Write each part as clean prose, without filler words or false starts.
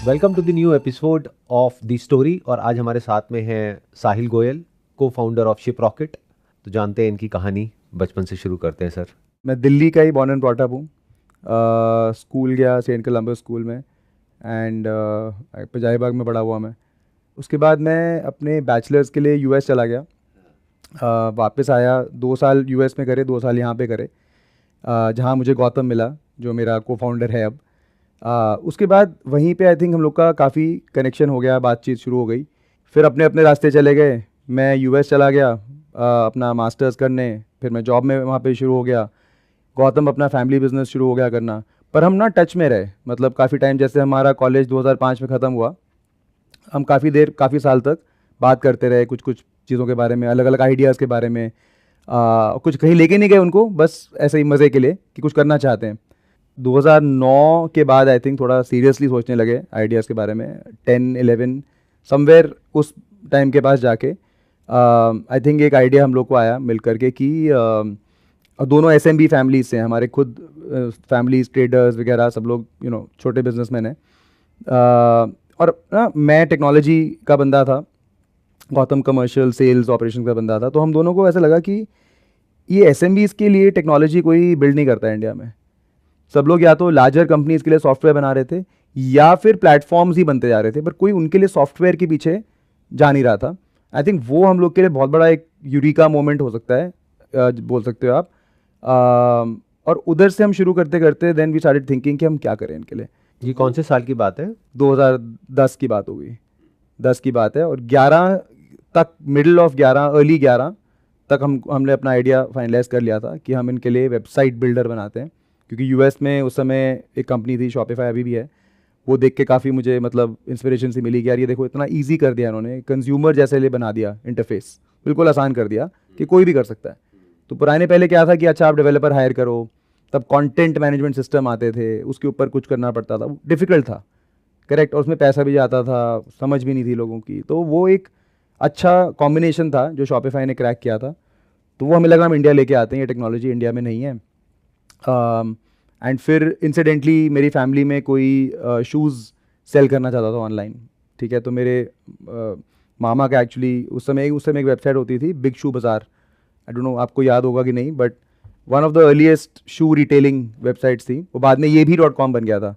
Welcome to the new episode of the story. और आज हमारे साथ में हैं साहिल गोयल, को फाउंडर ऑफ शिप रॉकेट। तो जानते हैं इनकी कहानी, बचपन से शुरू करते हैं सर। मैं दिल्ली का ही बॉर्न एंड ब्रॉट अप हूँ। स्कूल गया सेंट कोलंबस स्कूल में एंड पंजाबी बाग में पढ़ा हुआ मैं। उसके बाद मैं अपने बैचलर्स के लिए यूएस चला गया। वापस आया, 2 साल यूएस में करे, 2 साल यहाँ पे करे, जहाँ मुझे गौतम मिला जो मेरा को फाउंडर है अब। उसके बाद वहीं पे आई थिंक हम लोग का काफ़ी कनेक्शन हो गया, बातचीत शुरू हो गई। फिर अपने अपने रास्ते चले गए। मैं यूएस चला गया अपना मास्टर्स करने, फिर मैं जॉब में वहाँ पे शुरू हो गया। गौतम अपना फैमिली बिजनेस शुरू हो गया करना। पर हम ना टच में रहे, मतलब काफ़ी टाइम, जैसे हमारा कॉलेज 2005 में ख़त्म हुआ, हम काफ़ी देर, काफ़ी साल तक बात करते रहे, कुछ कुछ चीज़ों के बारे में, अलग अलग आइडियाज़ के बारे में। कुछ कहीं लेके नहीं गए उनको, बस ऐसे ही मज़े के लिए कि कुछ करना चाहते हैं। 2009 के बाद आई थिंक थोड़ा सीरियसली सोचने लगे आइडियाज़ के बारे में। 10-11 समवेयर उस टाइम के पास जाके आई थिंक एक आइडिया हम लोग को आया मिल करके कि दोनों एसएमबी फैमिलीज से हैं, हमारे खुद फैमिलीज, ट्रेडर्स वगैरह सब लोग छोटे बिजनेसमैन हैं। और ना मैं टेक्नोलॉजी का बंदा था, गौतम कमर्शियल सेल्स ऑपरेशन का बंदा था। तो हम दोनों को ऐसा लगा कि ये एसएमबीज़ के लिए टेक्नोलॉजी कोई बिल्ड नहीं करता है इंडिया में। सब लोग या तो लार्जर कंपनीज के लिए सॉफ्टवेयर बना रहे थे या फिर प्लेटफॉर्म्स ही बनते जा रहे थे, पर कोई उनके लिए सॉफ्टवेयर के पीछे जा नहीं रहा था। आई थिंक वो हम लोग के लिए बहुत बड़ा एक यूरिका मोमेंट हो सकता है, बोल सकते हो आप। और उधर से हम शुरू करते करते देन वी स्टार्टेड थिंकिंग कि हम क्या करें इनके लिए। ये कौन से साल की बात है? 2010 की बात होगी, 10 की बात है। और 11 तक, मिडिल ऑफ 11, अर्ली 11 तक हमने अपना आइडिया फाइनलाइज कर लिया था कि हम इनके लिए वेबसाइट बिल्डर बनाते हैं। क्योंकि यूएस में उस समय एक कंपनी थी, शॉपिफाई अभी भी है, वो देख के काफ़ी मुझे मतलब इंस्पिरेशन सी मिली कि यार ये देखो इतना इजी कर दिया इन्होंने, कंज्यूमर जैसे लिए बना दिया, इंटरफेस बिल्कुल आसान कर दिया कि कोई भी कर सकता है। तो पुराने पहले क्या था कि अच्छा आप डेवलपर हायर करो, तब कंटेंट मैनेजमेंट सिस्टम आते थे, उसके ऊपर कुछ करना पड़ता था, डिफ़िकल्ट था, करेक्ट, और उसमें पैसा भी जाता था, समझ भी नहीं थी लोगों की। तो वो एक अच्छा कॉम्बिनेशन था जो शॉपिफाई ने क्रैक किया था। तो वो हमें लगा हम इंडिया लेके आते हैं, ये टेक्नोलॉजी इंडिया में नहीं है। एंड फिर इंसिडेंटली मेरी फैमिली में कोई शूज़ सेल करना चाहता था ऑनलाइन, ठीक है। तो मेरे मामा का एक्चुअली उस समय एक वेबसाइट होती थी, बिग शू बाज़ार। आई डोंट नो आपको याद होगा कि नहीं, but one of the earliest shoe retailing websites थी वो। बाद में ये भी .com बन गया था।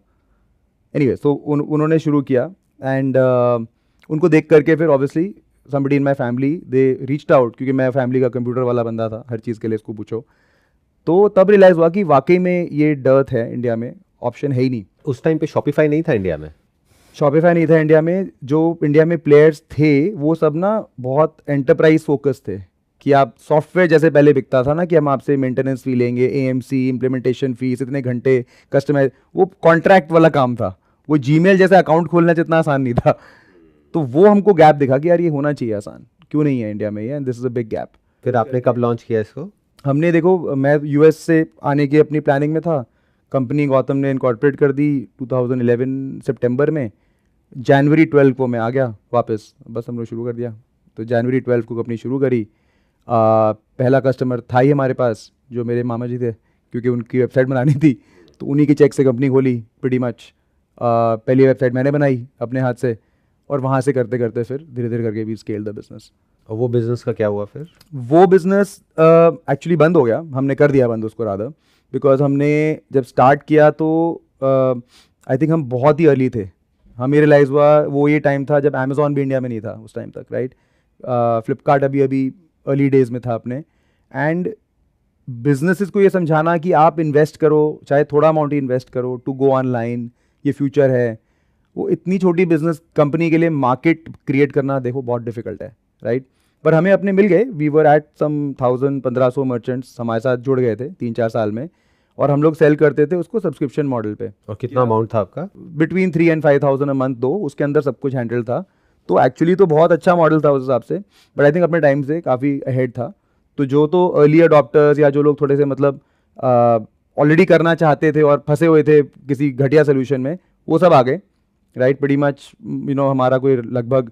एनीवे, तो उन्होंने शुरू किया एंड उनको देख करके फिर obviously somebody in my family they reached out, क्योंकि मैं फैमिली का कंप्यूटर वाला बंदा था, हर चीज़ के लिए इसको पूछो। तो तब रियलाइज़ हुआ कि वाकई में ये डर्थ है इंडिया में, ऑप्शन है ही नहीं। उस टाइम पे शॉपिफाई नहीं था इंडिया में। शॉपिफाई नहीं था इंडिया में। जो इंडिया में प्लेयर्स थे वो सब ना बहुत एंटरप्राइज फोकस थे, कि आप सॉफ्टवेयर जैसे पहले बिकता था ना कि हम आपसे मेंटेनेंस फी लेंगे, एएमसी, इम्प्लीमेंटेशन फीस, इतने घंटे, कस्टमर, वो कॉन्ट्रैक्ट वाला काम था। वो जीमेल जैसा अकाउंट खोलना जितना आसान नहीं था। तो वो हमको गैप दिखा कि यार ये होना चाहिए आसान, क्यों नहीं है इंडिया में ये, and this is a big gap. फिर आपने कब लॉन्च किया इसको? हमने, देखो, मैं यूएस से आने की अपनी प्लानिंग में था। कंपनी गौतम ने इनकॉर्पोरेट कर दी 2011 सितंबर में। जनवरी 12 को मैं आ गया वापस, बस हम लोग शुरू कर दिया। तो जनवरी 12 को कंपनी शुरू करी। पहला कस्टमर था ही हमारे पास जो मेरे मामा जी थे, क्योंकि उनकी वेबसाइट बनानी थी, तो उन्हीं के चेक से कंपनी खोली प्रीटी मच। पहली वेबसाइट मैंने बनाई अपने हाथ से, और वहाँ से करते करते फिर धीरे धीरे करके भी स्केल द बिजनेस। और वो बिजनेस का क्या हुआ फिर? वो बिज़नेस एक्चुअली बंद हो गया, हमने कर दिया बंद उसको रादर, बिकॉज हमने जब स्टार्ट किया तो आई थिंक हम बहुत ही अर्ली थे। हमें रियलाइज़ हुआ वो ये टाइम था जब अमेज़ॉन भी इंडिया में नहीं था उस टाइम तक, राइट। फ्लिपकार्ट अभी अभी अर्ली डेज़ में था अपने। एंड बिजनेसेस को ये समझाना कि आप इन्वेस्ट करो, चाहे थोड़ा अमाउंट ही इन्वेस्ट करो, टू गो ऑनलाइन, ये फ्यूचर है, वो इतनी छोटी बिजनेस कंपनी के लिए मार्केट क्रिएट करना देखो बहुत डिफिकल्ट है, राइट। पर हमें अपने मिल गए, we were at some 1000-1500 merchants हमारे साथ जुड़ गए थे 3-4 साल में, और हम लोग सेल करते थे उसको सब्सक्रिप्शन मॉडल पे। और कितना अमाउंट था आपका? बिटवीन 3 and 5,000 अ मंथ, दो उसके अंदर सब कुछ हैंडल था। तो एक्चुअली तो बहुत अच्छा मॉडल था उस हिसाब से, बट आई थिंक अपने टाइम से काफ़ी अहेड था। तो जो तो अर्ली अडॉप्टर्स या जो लोग थोड़े से मतलब ऑलरेडी करना चाहते थे और फंसे हुए थे किसी घटिया सोल्यूशन में, वो सब आ गए, राइट। प्रीटी मच हमारा कोई लगभग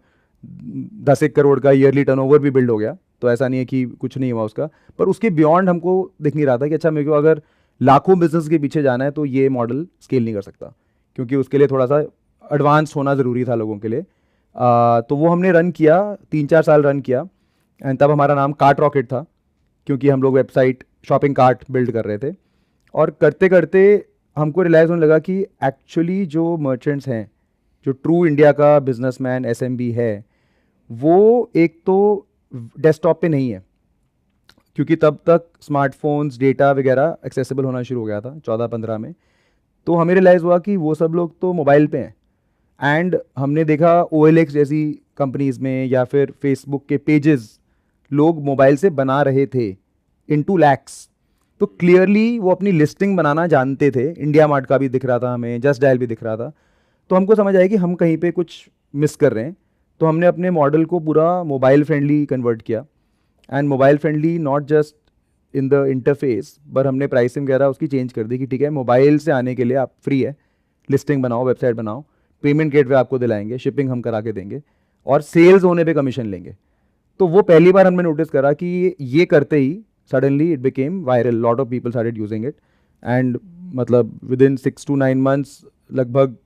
10-1 करोड़ का ईयरली टर्नओवर भी बिल्ड हो गया। तो ऐसा नहीं है कि कुछ नहीं हुआ उसका, पर उसके बियॉन्ड हमको दिख नहीं रहा था कि अच्छा मेरे को अगर लाखों बिजनेस के पीछे जाना है तो ये मॉडल स्केल नहीं कर सकता, क्योंकि उसके लिए थोड़ा सा एडवांस होना ज़रूरी था लोगों के लिए। तो वो हमने रन किया, 3-4 साल रन किया। एंड तब हमारा नाम कार्ट रॉकेट था, क्योंकि हम लोग वेबसाइट शॉपिंग कार्ट बिल्ड कर रहे थे। और करते करते हमको रियलाइज़ होने लगा कि एक्चुअली जो मर्चेंट्स हैं, जो ट्रू इंडिया का बिजनेसमैन एसएमबी है, वो एक तो डेस्कटॉप पे नहीं है, क्योंकि तब तक स्मार्टफोन्स, डेटा वगैरह एक्सेसिबल होना शुरू हो गया था 14-15 में। तो हमें रियलाइज़ हुआ कि वो सब लोग तो मोबाइल पे हैं। एंड हमने देखा OLX जैसी कंपनीज़ में या फिर फेसबुक के पेजेस लोग मोबाइल से बना रहे थे इन 2 lakhs। तो क्लियरली वो अपनी लिस्टिंग बनाना जानते थे। इंडिया मार्ट का भी दिख रहा था हमें, जस्ट डायल भी दिख रहा था। तो हमको समझ आया कि हम कहीं पे कुछ मिस कर रहे हैं। तो हमने अपने मॉडल को पूरा मोबाइल फ्रेंडली कन्वर्ट किया। And mobile friendly not just in the interface, पर हमने प्राइसिंग वगैरह उसकी चेंज कर दी कि ठीक है, मोबाइल से आने के लिए आप फ्री है, लिस्टिंग बनाओ, वेबसाइट बनाओ, पेमेंट गेटवे आपको दिलाएंगे, शिपिंग हम करा के देंगे, और सेल्स होने पे कमीशन लेंगे। तो वो पहली बार हमने नोटिस करा कि ये करते ही suddenly it became viral, lot of people started using it. And मतलब विद इन 6 to 9 months लगभग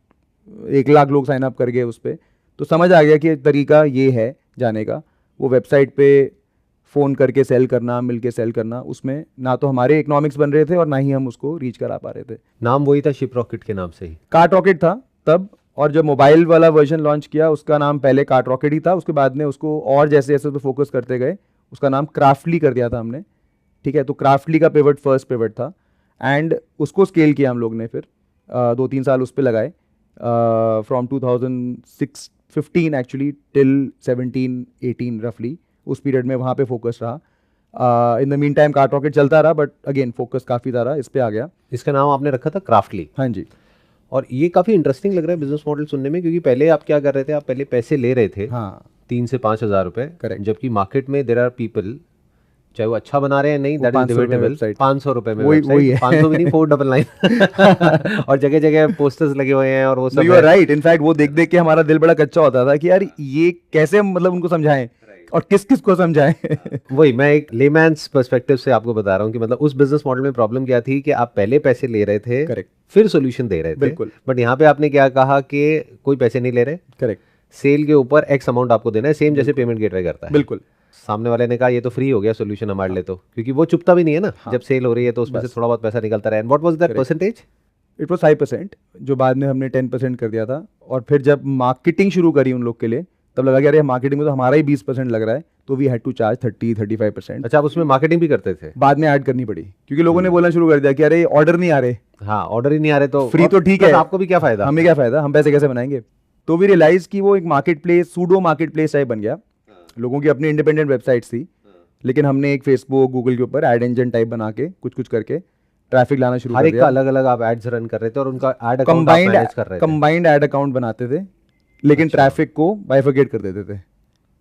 1 लाख लोग साइन अप कर गए उस पर। तो समझ आ गया कि तरीका ये है जाने का। वो वेबसाइट पे फ़ोन करके सेल करना, मिल के सेल करना, उसमें ना तो हमारे इकोनॉमिक्स बन रहे थे और ना ही हम उसको रीच करा पा रहे थे। नाम वही था, शिप रॉकेट के नाम से ही? कार्ट रॉकेट था तब, और जब मोबाइल वाला वर्जन लॉन्च किया उसका नाम पहले कार्ट रॉकेट ही था। उसके बाद में उसको और जैसे जैसे तो फोकस करते गए, उसका नाम क्राफ्टली कर दिया था हमने। ठीक है, तो क्राफ्टली का पिवट फर्स्ट पिवट था। एंड उसको स्केल किया हम लोग ने, फिर 2-3 साल उस पर लगाए, फ्रॉम 2015 एक्चुअली टिल 17-18 रफली, उस पीरियड में वहाँ पे फोकस रहा। In the mean time cart rocket चलता रहा, बट अगेन फोकस काफ़ी ज़्यादा इस पे आ गया। इसका नाम आपने रखा था क्राफ्टली? हाँ जी। और ये काफ़ी इंटरेस्टिंग लग रहा है बिजनेस मॉडल सुनने में, क्योंकि पहले आप क्या कर रहे थे, आप पहले पैसे ले रहे थे हाँ 3 से 5 हज़ार रुपए, Correct. जबकि मार्केट में देर आर पीपल, चाहे वो अच्छा बना रहे हैं नहीं, दैट इज 500 रुपए डिबेटेबल, website। 500 रुपए में वही website, है। 500 भी नहीं, 499 और जगह जगह पोस्टर्स लगे हुए हैं और वो सब यू आर राइट। इनफैक्ट वो देख देख के हमारा दिल बड़ा कच्चा होता था कि यार ये कैसे हम मतलब उनको समझाएं और किस किस को समझाएं। वही मैं एक लेमैन्स पर्सपेक्टिव से आपको बता रहा हूँ कि मतलब उस बिजनेस मॉडल में प्रॉब्लम क्या थी कि आप पहले पैसे ले रहे थे, करेक्ट, फिर सोल्यूशन दे रहे थे। बिल्कुल। बट यहाँ पे आपने क्या कहा कि कोई पैसे नहीं ले रहे, करेक्ट, सेल के ऊपर एक्स अमाउंट आपको देना है, सेम जैसे पेमेंट गेटवे करता है। बिल्कुल। सामने वाले ने कहा ये तो फ्री हो गया सोल्यूशन हमारे लिए, तो क्योंकि वो चुपता भी नहीं है ना। जब सेल हो रही है तो उसमें से थोड़ा बहुत पैसा निकलता रहा है। What was that percentage? It was 5%, जो बाद में हमने 10% कर दिया था। और फिर जब मार्केटिंग शुरू करी उन लोग के लिए, तब लगा कि अरे मार्केटिंग में तो हमारा ही 20% लग रहा है, तो वी हैड टू चार्ज 30-35%। अच्छा, आप उसमें मार्केटिंग भी करते थे? बाद में ऐड करनी पड़ी, क्योंकि लोगों ने बोलना शुरू कर दिया कि अरे ऑर्डर नहीं आ रहे। हाँ, ऑर्डर ही नहीं आ रहे तो फ्री तो ठीक है, आपको भी क्या फायदा, हमें क्या फायदा, हम पैसे कैसे बनाएंगे। तो वी रियलाइज कि वो एक market place, pseudo market place type बन गया। लोगों की अपनी इंडिपेंडेंट वेबसाइट्स थी, लेकिन हमने एक फेसबुक, गूगल के ऊपर एड इंजन टाइप बना के कुछ कुछ करके ट्रैफिक लाना शुरू कर दिया। हर एक का अलग अलग आप एड्स रन कर रहे थे और उनका एड अकाउंट आप मैनेज कर रहे थे। कंबाइंड एड अकाउंट बनाते थे, लेकिन ट्रैफिक को बाइफरकेट कर देते थे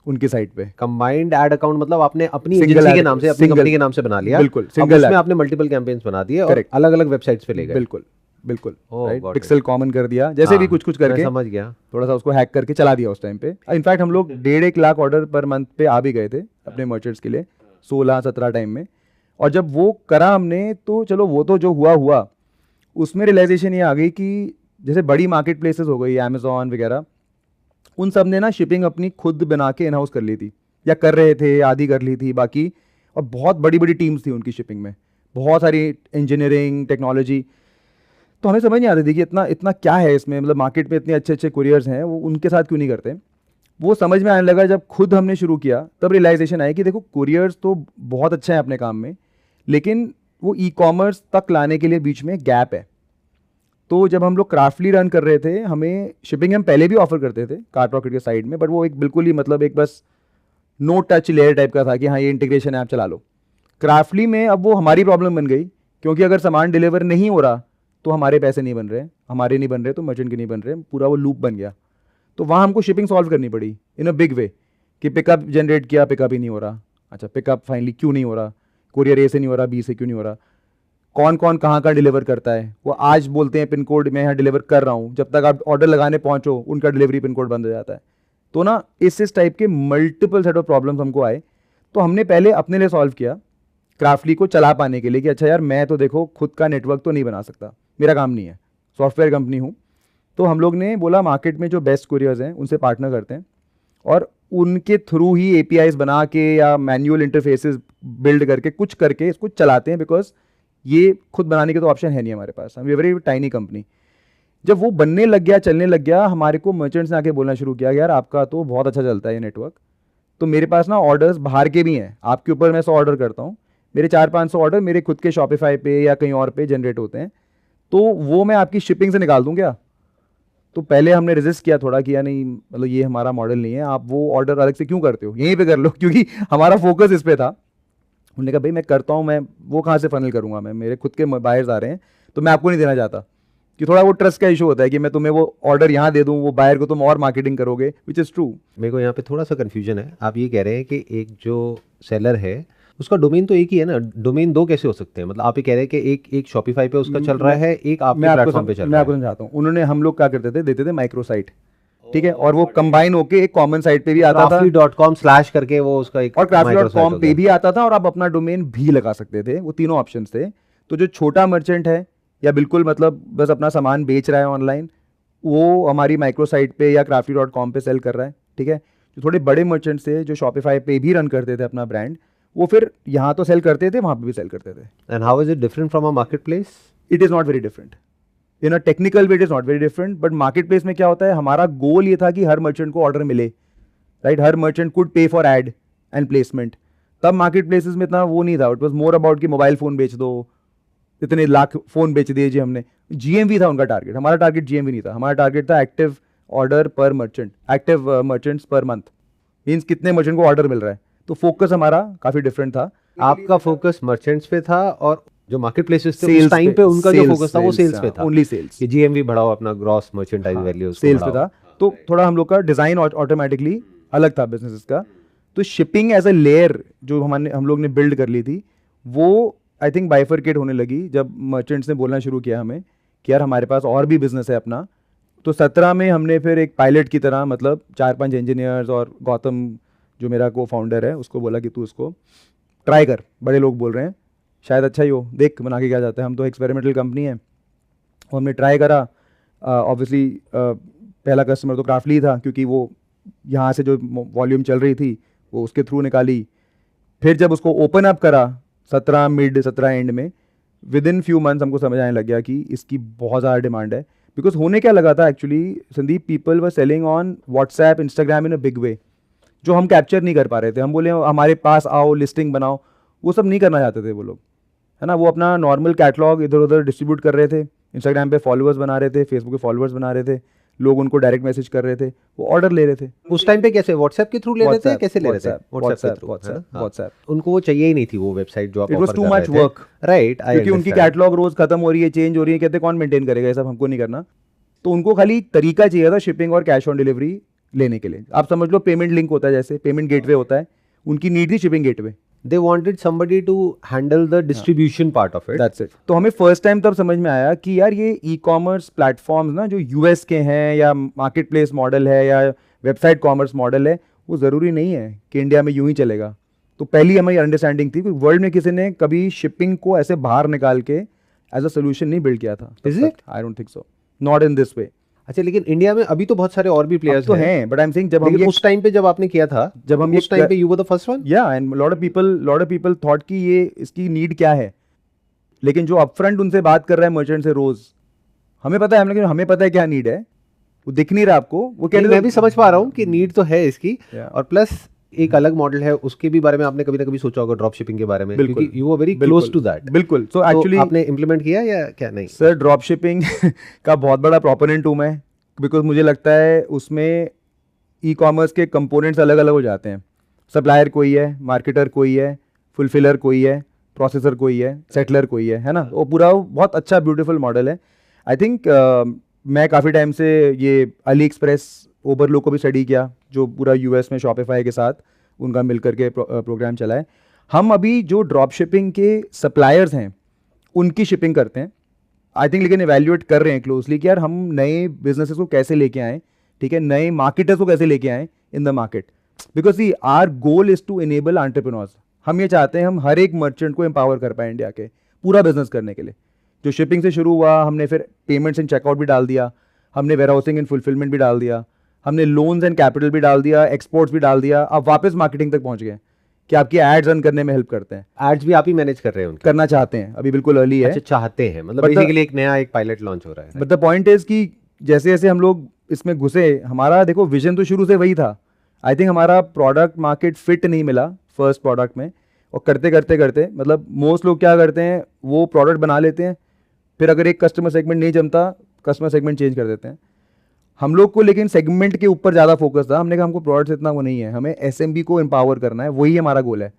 उनकी साइट पे। कंबाइंड एड अकाउंट मतलब आपने अपनी Single एजेंसी के ad- नाम से, अपनी single- कंपनी के नाम से बना लिया। बिल्कुल, अब single उसमें ad। आपने मल्टीपल कैंपेन्स बना दिए और Correct। अलग अलग वेबसाइट्स पे ले गए। बिल्कुल बिल्कुल, Oh, right. got it। Pixel common कर दिया, जैसे भी हाँ, कुछ कुछ मैं करके समझ गया। थोड़ा सा उसको हैक करके चला दिया उस टाइम पे। इनफैक्ट हम लोग 1.5 लाख ऑर्डर पर मंथ पे आ भी गए थे अपने मर्चेंट्स के लिए 16-17 टाइम में। और जब वो करा हमने, तो चलो वो तो जो हुआ हुआ, उसमें रियलाइजेशन ये आ गई कि जैसे बड़ी मार्केट प्लेसेस हो गई, अमेजॉन वगैरह, उन सब ने ना शिपिंग अपनी खुद बना के इन हाउस कर ली थी, या कर रहे थे, आधी कर ली थी बाकी। और बहुत बड़ी बड़ी टीम्स थी उनकी शिपिंग में, बहुत सारी इंजीनियरिंग, टेक्नोलॉजी। तो हमें समझ नहीं आती थी कि इतना इतना क्या है इसमें, मतलब मार्केट में इतने अच्छे अच्छे कुरियर्स हैं, वो उनके साथ क्यों नहीं करते। वो समझ में आने लगा जब खुद हमने शुरू किया, तब रियलाइजेशन आया कि देखो कुरियर्स तो बहुत अच्छे हैं अपने काम में, लेकिन वो ई कॉमर्स तक लाने के लिए बीच में गैप है। तो जब हम लोग क्राफ्टली रन कर रहे थे, हमें शिपिंग हम पहले भी ऑफर करते थे कार्ट रॉकेट के साइड में, बट वो एक बिल्कुल ही मतलब एक बस नो टच लेयर टाइप का था कि हाँ ये इंटीग्रेशन है, आप चला लो। क्राफ्टली में अब वो हमारी प्रॉब्लम बन गई, क्योंकि अगर सामान डिलीवर नहीं हो रहा तो हमारे पैसे नहीं बन रहे, हमारे नहीं बन रहे तो मर्चेंट के नहीं बन रहे, पूरा वो लूप बन गया। तो वहाँ हमको शिपिंग सॉल्व करनी पड़ी इन अ बिग वे, कि पिकअप जनरेट किया, पिकअप ही नहीं हो रहा। अच्छा, पिकअप फाइनली क्यों नहीं हो रहा, कुरियर ए से नहीं हो रहा, बी से क्यों नहीं हो रहा, कौन कौन कहाँ का डिलीवर करता है। वो आज बोलते हैं पिन कोड मैं यहाँ डिलीवर कर रहा हूँ, जब तक आप ऑर्डर लगाने पहुँचो उनका डिलीवरी पिन कोड बंद हो जाता है। तो ना इस टाइप के मल्टीपल सेट ऑफ प्रॉब्लम्स हमको आए। तो हमने पहले अपने लिए सॉल्व किया क्राफ्टली को चला पाने के लिए, कि अच्छा यार मैं तो देखो खुद का नेटवर्क तो नहीं बना सकता, मेरा काम नहीं है, सॉफ्टवेयर कंपनी हूँ, तो हम लोग ने बोला मार्केट में जो बेस्ट कुरियर्स हैं उनसे पार्टनर करते हैं और उनके थ्रू ही APIs बना के या मैनुअल इंटरफेसेस बिल्ड करके कुछ करके इसको चलाते हैं, बिकॉज ये खुद बनाने के तो ऑप्शन है नहीं हमारे पास, हम वेरी टाइनी कंपनी। जब वो बनने लग गया, चलने लग गया, हमारे को मर्चेंट्स ने आके बोलना शुरू किया, यार आपका तो बहुत अच्छा चलता है ये नेटवर्क, तो मेरे पास ना ऑर्डर्स बाहर के भी हैं, आपके ऊपर मैं 100 ऑर्डर करता हूँ, मेरे 400-500 ऑर्डर मेरे खुद के शॉपिफाई पे या कहीं और पे जनरेट होते हैं, तो वो मैं आपकी शिपिंग से निकाल दूँ क्या? तो पहले हमने रेजिस्ट किया थोड़ा, किया नहीं, मतलब ये हमारा मॉडल नहीं है, आप वो ऑर्डर अलग से क्यों करते हो, यहीं पे कर लो, क्योंकि हमारा फोकस इस पे था। उन्होंने कहा भाई मैं करता हूँ, मैं वो कहाँ से फनल करूँगा, मैं मेरे खुद के बायर्स आ रहे हैं, तो मैं आपको नहीं देना चाहता, कि थोड़ा वो ट्रस्ट का इशू होता है कि मैं तुम्हें वो ऑर्डर यहाँ दे दूँ, वो बायर को तुम और मार्केटिंग करोगे, विच इज़ ट्रू। मेरे को यहाँ पे थोड़ा सा कन्फ्यूजन है। आप ये कह रहे हैं कि एक जो सेलर है उसका डोमेन तो एक ही है ना, डोमेन दो कैसे हो सकते हैं? मतलब आप ये कह रहे हैं कि एक शॉपिफाई पे उसका चल रहा है, एक आपके प्लेटफॉर्म पे चल मैं रहा आपको है। समझाता हूँ। उन्होंने, हम लोग क्या करते थे, देते थे माइक्रो साइट, ठीक है, और वो कंबाइन होके एक कॉमन साइट पे भी आता था, Crafty.com/ करके वो उसका एक और microsite crafty.com हो पे गया। भी आता था, और आप अपना डोमेन भी लगा सकते थे, वो तीनों ऑप्शंस थे। तो जो छोटा मर्चेंट है या बिल्कुल मतलब बस अपना सामान बेच रहा है ऑनलाइन, वो हमारी माइक्रो साइट पे या crafty.com पे सेल कर रहा है, ठीक है। जो थोड़े बड़े मर्चेंट्स थे जो शॉपिफाई पे भी रन करते थे अपना ब्रांड, वो फिर यहाँ तो सेल करते थे, वहाँ पे भी सेल करते थे। And how is it different from a marketplace? It is not very different in a technical way, it is not very different, but market place में क्या होता है, हमारा गोल ये था कि हर मर्चेंट को ऑर्डर मिले, राइट, हर मर्चेंट कुड पे फॉर एड एंड प्लेसमेंट। तब मार्केट प्लेसेस में इतना वो नहीं था, इट वॉज मोर अबाउट कि मोबाइल फ़ोन बेच दो, इतने लाख फ़ोन बेच दिए जी हमने। GMV था उनका टारगेट, हमारा टारगेट GMV नहीं था, हमारा टारगेट था एक्टिव ऑर्डर पर merchant, active merchants per month, means कितने मर्चेंट को ऑर्डर मिल रहा है। तो फोकस हमारा काफ़ी डिफरेंट था। आपका फोकस मर्चेंट्स पे था, और जो मार्केट प्लेसेस थे उस Sales टाइम पे, पे उनका जो sales, फोकस था वो sales, सेल्स पे था, ओनली सेल्स, कि GMV बढ़ाओ, अपना ग्रॉस मर्चेंटाइज वैल्यू सेल्स पे था। तो थोड़ा हम लोग का डिज़ाइन ऑटोमेटिकली अलग था बिजनेस का। तो शिपिंग एज अ लेयर जो हम लोग ने बिल्ड कर ली थी, वो आई थिंक बाइफरकेट होने लगी जब मर्चेंट्स ने बोलना शुरू किया हमें कि यार हमारे पास और भी बिजनेस है अपना। तो 17 में हमने फिर एक पायलट की तरह, मतलब 4-5 इंजीनियर्स और गौतम जो मेरा को फाउंडर है उसको बोला कि तू इसको ट्राई कर, बड़े लोग बोल रहे हैं, शायद अच्छा ही हो, देख बना के क्या जाता है, हम तो एक्सपेरिमेंटल कंपनी है। और हमने ट्राई करा। ऑब्वियसली पहला कस्टमर तो क्राफ्टली था, क्योंकि वो यहाँ से जो वॉल्यूम चल रही थी वो उसके थ्रू निकाली। फिर जब उसको ओपन अप करा 17 मिड 17 एंड में, विद इन फ्यू मंथ्स हमको समझ आने लग गया कि इसकी बहुत ज़्यादा डिमांड है। बिकॉज होने क्या लगा था actually Sandeep, people were selling on WhatsApp, Instagram in a big way, जो हम कैप्चर नहीं कर पा रहे थे। हम बोले हमारे पास आओ, लिस्टिंग बनाओ, वो सब नहीं करना चाहते थे वो लोग, है ना। वो अपना नॉर्मल कैटलॉग इधर उधर डिस्ट्रीब्यूट कर रहे थे, इंस्टाग्राम पे फॉलोअर्स बना रहे थे, फेसबुक पे फॉलोअर्स बना रहे थे, लोग उनको डायरेक्ट मैसेज कर रहे थे, वो ऑर्डर ले रहे थे। उस टाइम पे कैसे व्हाट्सएप के थ्रू ले रहे थे, कैसे ले रहे थे? व्हाट्सएप। उनको वो चाहिए ही नहीं थी वो वेबसाइट जो आप इट वाज ऑफर टू कर मच रहे थे, वर्क, राइट? क्योंकि उनकी कैटलॉग रोज खत्म हो रही है, चेंज हो रही है, कहते कौन मेंटेन करेगा ये सब, हमको नहीं करना। तो उनको खाली तरीका चाहिए था शिपिंग और कैश ऑन डिलीवरी लेने के लिए। आप समझ लो पेमेंट लिंक होता है, जैसे पेमेंट गेटवे होता है, उनकी नीड थी shipping gateway. They wanted somebody to handle the distribution part of it. That's it. तो हमें फर्स्ट टाइम तब समझ में आया कि यार ये ई-कॉमर्स प्लेटफॉर्म्स ना जो यूएस के हैं, या मार्केट प्लेस मॉडल है, या वेबसाइट कॉमर्स मॉडल है, वो ज़रूरी नहीं है कि इंडिया में यूं ही चलेगा। तो पहली हमारी अंडरस्टैंडिंग थी कि वर्ल्ड में किसी ने कभी शिपिंग को ऐसे बाहर निकाल के एज अ सोल्यूशन नहीं बिल्ड किया था। Is it? I don't think so, not in this way. अच्छा, लेकिन इंडिया में अभी तो बहुत सारे और भी प्लेयर्स तो हैं, बट आई एम सेइंग जब हम लेकिन ये उस टाइम पे जब आपने किया था, जब हम उस टाइम पे you were the first one. या and lot of people thought कि ये इसकी नीड क्या है, लेकिन जो अपफ्रंट उनसे बात कर रहा है मर्चेंट से रोज, हमें पता है, हमें पता है क्या नीड है, वो दिख नहीं रहा आपको, वो कह रहे मैं भी समझ पा रहा हूँ कि नीड तो है इसकी, Yeah. और प्लस एक अलग मॉडल है, उसके भी बारे में आपने कभी ना कभी सोचा होगा, ड्रॉप शिपिंग के बारे में, बिल्कुल, क्योंकि you are very close to that. बिल्कुल। सो एक्चुअली आपने इम्प्लीमेंट किया या क्या? नहीं सर, ड्रॉप शिपिंग का बहुत बड़ा प्रोपोनेंट हूँ मैं, बिकॉज मुझे लगता है उसमें ई कॉमर्स के कंपोनेंट्स अलग अलग हो जाते हैं। सप्लायर कोई है, मार्केटर कोई है, फुलफिलर कोई है, प्रोसेसर कोई है, सेटलर कोई है ना। वो पूरा बहुत अच्छा ब्यूटीफुल मॉडल है। आई थिंक मैं काफ़ी टाइम से ये अली एक्सप्रेस, ओबरलो को भी स्टडी किया, जो पूरा यूएस में शॉपिफाई के साथ उनका मिल करके प्रोग्राम चला है। हम अभी जो ड्रॉप शिपिंग के सप्लायर्स हैं उनकी शिपिंग करते हैं, आई थिंक, लेकिन इवैल्यूएट कर रहे हैं क्लोजली कि यार हम नए बिजनेसेस को कैसे लेके आएँ, ठीक है, नए मार्केटर्स को कैसे लेके आएँ in the market. Because see our goal is to enable entrepreneurs. हम ये चाहते हैं हम हर एक मर्चेंट को एम्पावर कर पाए इंडिया के पूरा बिजनेस करने के लिए। जो शिपिंग से शुरू हुआ, हमने फिर पेमेंट्स एंड चेकआउट भी डाल दिया, हमने वेयर हाउसिंग एंड फुलफिलमेंट भी डाल दिया, हमने लोन्स एंड कैपिटल भी डाल दिया, एक्सपोर्ट्स भी डाल दिया, अब वापस मार्केटिंग तक पहुंच गए कि आपकी एड्स रन करने में हेल्प करते हैं। एड्स भी आप ही मैनेज कर रहे हैं उनके? करना चाहते हैं, अभी बिल्कुल अर्ली है। अच्छा, चाहते हैं, मतलब But the- बेसिकली एक नया एक पायलट लॉन्च हो रहा है। बट द पॉइंट इज कि जैसे जैसे हम लोग इसमें घुसे, हमारा देखो विजन तो शुरू से वही था। आई थिंक हमारा प्रोडक्ट मार्केट फिट नहीं मिला फर्स्ट प्रोडक्ट में, और करते करते करते मतलब मोस्ट लोग क्या करते हैं, वो प्रोडक्ट बना लेते हैं, फिर अगर एक कस्टमर सेगमेंट नहीं जमता, कस्टमर सेगमेंट चेंज कर देते हैं। हम लोग को लेकिन सेगमेंट के ऊपर ज़्यादा फोकस था। हमने कहा हमको प्रोडक्ट इतना वो नहीं है, हमें एसएमबी को एम्पावर करना है, वही हमारा गोल है।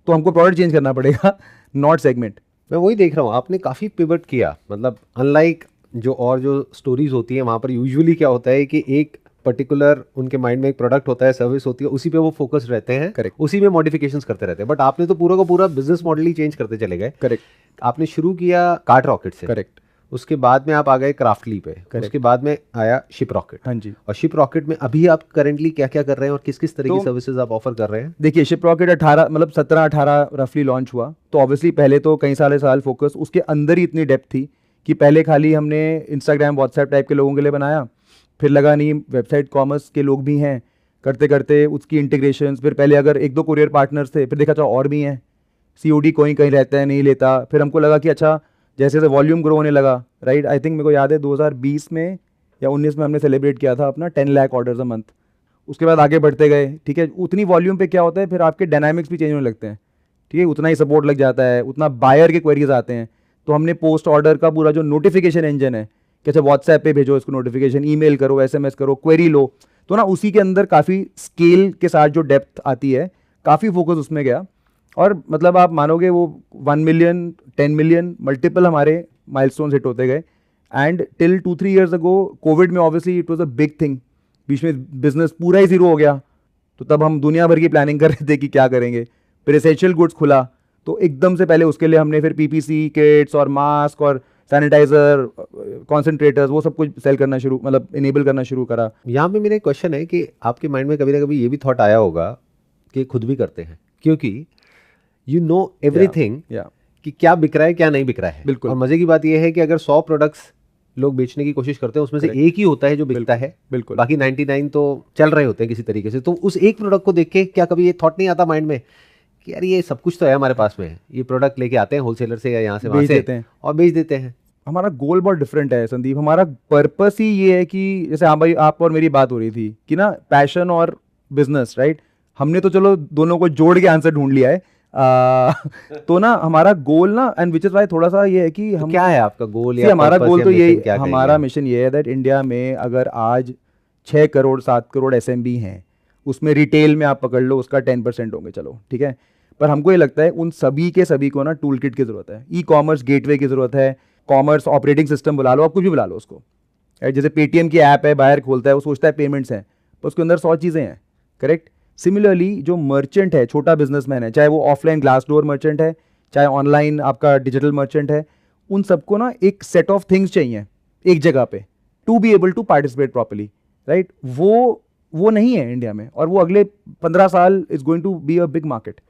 तो हमको प्रोडक्ट चेंज करना पड़ेगा, नॉट सेगमेंट। मैं वही देख रहा हूँ, आपने काफ़ी पिवट किया, मतलब अनलाइक जो स्टोरीज होती हैं वहाँ पर यूजुअली क्या होता है कि एक पर्टिकुलर उनके माइंड में एक प्रोडक्ट होता है, सर्विस होती है, उसी पे वो फोकस रहते हैं, Correct. उसी में मॉडिफिकेशंस करते रहते हैं। बट आपने तो पूरा का पूरा बिजनेस मॉडल ही चेंज करते चले गए। करेक्ट, आपने शुरू किया कार्ट रॉकेट से, करेक्ट, उसके बाद में आप आ गए क्राफ्टली पे, उसके बाद में आया शिप रॉकेट। हाँ जी। और शिप रॉकेट में अभी आप करेंटली क्या क्या कर रहे हैं और किस किस तरह की तो- सर्विसेज आप ऑफर कर रहे हैं? देखिए, शिप रॉकेट 18 मतलब 17-18 रफली लॉन्च हुआ। तो ऑब्वियसली पहले तो कई साल फोकस उसके अंदर ही इतनी डेप्थ थी कि पहले खाली हमने इंस्टाग्राम व्हाट्सएप टाइप के लोगों के लिए बनाया, फिर लगा नहीं वेबसाइट कॉमर्स के लोग भी हैं, करते करते उसकी इंटीग्रेशन, फिर पहले अगर 1-2 कुरियर पार्टनर्स थे, फिर देखा था और भी हैं, सीओडी कोई कहीं रहता है नहीं लेता। फिर हमको लगा कि अच्छा जैसे जैसे वॉल्यूम ग्रो होने लगा, राइट, आई थिंक मेरे को याद है 2020 में या 19 में हमने सेलिब्रेट किया था अपना 10 लाख ऑर्डर्स अ मंथ। उसके बाद आगे बढ़ते गए, ठीक है, उतनी वॉल्यूम पे क्या होता है, फिर आपके डायनामिक्स भी चेंज होने लगते हैं, ठीक है, उतना ही सपोर्ट लग जाता है, उतना बायर के क्वेरीज आते हैं। तो हमने पोस्ट ऑर्डर का पूरा जो नोटिफिकेशन इंजन है कि अच्छा व्हाट्सएप पे भेजो इसको नोटिफिकेशन, ईमेल करो, एसएमएस करो, क्वेरी लो, तो ना उसी के अंदर काफ़ी स्केल के साथ जो डेप्थ आती है, काफ़ी फोकस उसमें गया। और मतलब आप मानोगे वो 1 मिलियन 10 मिलियन मल्टीपल हमारे माइलस्टोन्स हिट होते गए। And till 2-3 years ago Covid में obviously it was a big thing, बीच में बिजनेस पूरा ही जीरो हो गया। तो तब हम दुनिया भर की प्लानिंग कर रहे थे कि क्या करेंगे। फिर एसेंशियल गुड्स खुला, तो एकदम से पहले उसके लिए हमने फिर पीपीसी किट्स और मास्क और सैनिटाइजर, कॉन्सेंट्रेटर्स, वो सब कुछ सेल करना शुरू, मतलब इनेबल करना शुरू करा। यहाँ पे मेरा एक क्वेश्चन है कि आपके माइंड में कभी ना कभी ये भी थॉट आया होगा कि खुद भी करते हैं, क्योंकि यू नो एवरीथिंग कि क्या बिक रहा है क्या नहीं बिक रहा है। बिल्कुल। और मजे की बात यह है कि अगर 100 प्रोडक्ट्स लोग बेचने की कोशिश करते हैं, उसमें से एक ही होता है जो बिकता है, बिल्कुल। बाकी 99 तो चल रहे होते हैं किसी तरीके से। तो उस एक प्रोडक्ट को देख के क्या कभी ये थॉट नहीं आता माइंड में कि यार ये सब कुछ तो है हमारे पास में, ये प्रोडक्ट लेके आते हैं होलसेलर से या यहाँ से वहाँ बेच से देते हैं और बेच देते हैं? हमारा गोल बहुत डिफरेंट है संदीप। हमारा पर्पस ही ये है कि जैसे हाँ भाई, आप और मेरी बात हो रही थी कि ना पैशन और बिजनेस, राइट, हमने तो चलो दोनों को जोड़ के आंसर ढूंढ लिया है। तो ना हमारा गोल ना, एंड विच इज वाई थोड़ा सा ये है कि तो हम, क्या है आपका गोल या हमारा purpose गोल या तो mission यही, क्या हमारा कहेंगे? मिशन ये है दैट इंडिया में अगर आज 6 करोड़ 7 करोड़ एसएमबी हैं, उसमें रिटेल में आप पकड़ लो उसका 10% होंगे, चलो ठीक है, पर हमको ये लगता है उन सभी के सभी को ना टूल किट की जरूरत है, ई कॉमर्स गेटवे की जरूरत है, कॉमर्स ऑपरेटिंग सिस्टम बुला लो, आप कुछ भी बुला लो उसको। जैसे पेटीएम की ऐप है, बायर खोलता है, वो सोचता है पेमेंट्स हैं, पर उसके अंदर 100 चीज़ें हैं, करेक्ट। सिमिलरली जो मर्चेंट है, छोटा बिजनेसमैन है, चाहे वो ऑफलाइन ग्लास डोर मर्चेंट है, चाहे ऑनलाइन आपका डिजिटल मर्चेंट है, उन सबको ना एक सेट ऑफ थिंग्स चाहिए एक जगह पे to be able to participate properly, right. वो नहीं है इंडिया में, और वो अगले 15 साल is going to be a big market,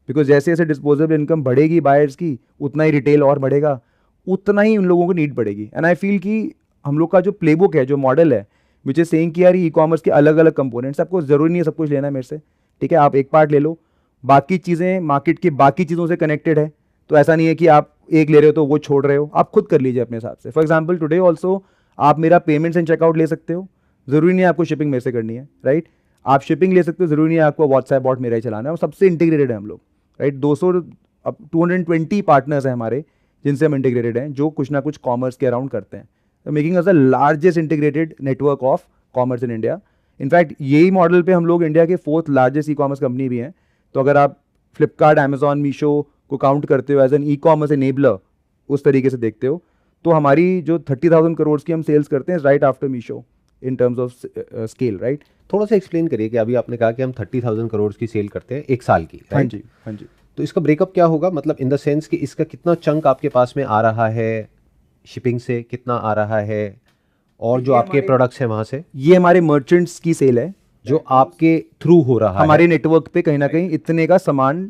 because जैसे जैसे डिस्पोजेबल इनकम बढ़ेगी बायर्स की, उतना ही रिटेल और बढ़ेगा, उतना ही उन लोगों को नीड पड़ेगी। एंड आई फील कि हम लोग का जो प्लेबुक है, जो मॉडल है, विच इज सेइंग कि यार ई कॉमर्स के अलग अलग कंपोनेंट्स, आपको जरूरी नहीं है सब कुछ लेना मेरे से, ठीक है, आप एक पार्ट ले लो, बाकी चीज़ें मार्केट की बाकी चीज़ों से कनेक्टेड है। तो ऐसा नहीं है कि आप एक ले रहे हो तो वो छोड़ रहे हो, आप खुद कर लीजिए अपने हिसाब से। फॉर एग्जाम्पल टुडे ऑल्सो आप मेरा पेमेंट्स एंड चेकआउट ले सकते हो, जरूरी नहीं है आपको शिपिंग मेरे से करनी है, राइट। आप शिपिंग ले सकते हो, जरूरी नहीं है आपको व्हाट्सएप बॉट मेरा ही चलाना है, और सबसे इंटीग्रेटेड है हम लोग, राइट। 220 पार्टनर्स हैं हमारे जिनसे हम इंटीग्रेटेड हैं, जो कुछ ना कुछ कॉमर्स के अराउंड करते हैं, making us the largest integrated network of commerce in India. In fact यही मॉडल पे हम लोग इंडिया के 4th largest e commerce company भी हैं। तो अगर आप फ्लिपकार्ट, अमेजॉन, मीशो को काउंट करते हो as an e commerce enabler, उस तरीके से देखते हो, तो हमारी जो 30,000 करोड़ की हम सेल्स करते हैं right after Meesho in terms of scale, right. थोड़ा सा एक्सप्लेन करिए कि अभी आपने कहा कि हम 30,000 करोड़ की सेल करते हैं एक साल की, हाँ right? जी, हाँ जी। तो इसका ब्रेकअप क्या होगा, मतलब इन द सेंस कि इसका कितना चंक आपके पास में आ रहा है शिपिंग से, कितना आ रहा है और जो आपके प्रोडक्ट्स हैं वहां से? ये हमारे मर्चेंट्स की सेल है जो आपके थ्रू हो रहा है, हमारे नेटवर्क पे कहीं ना कहीं इतने का सामान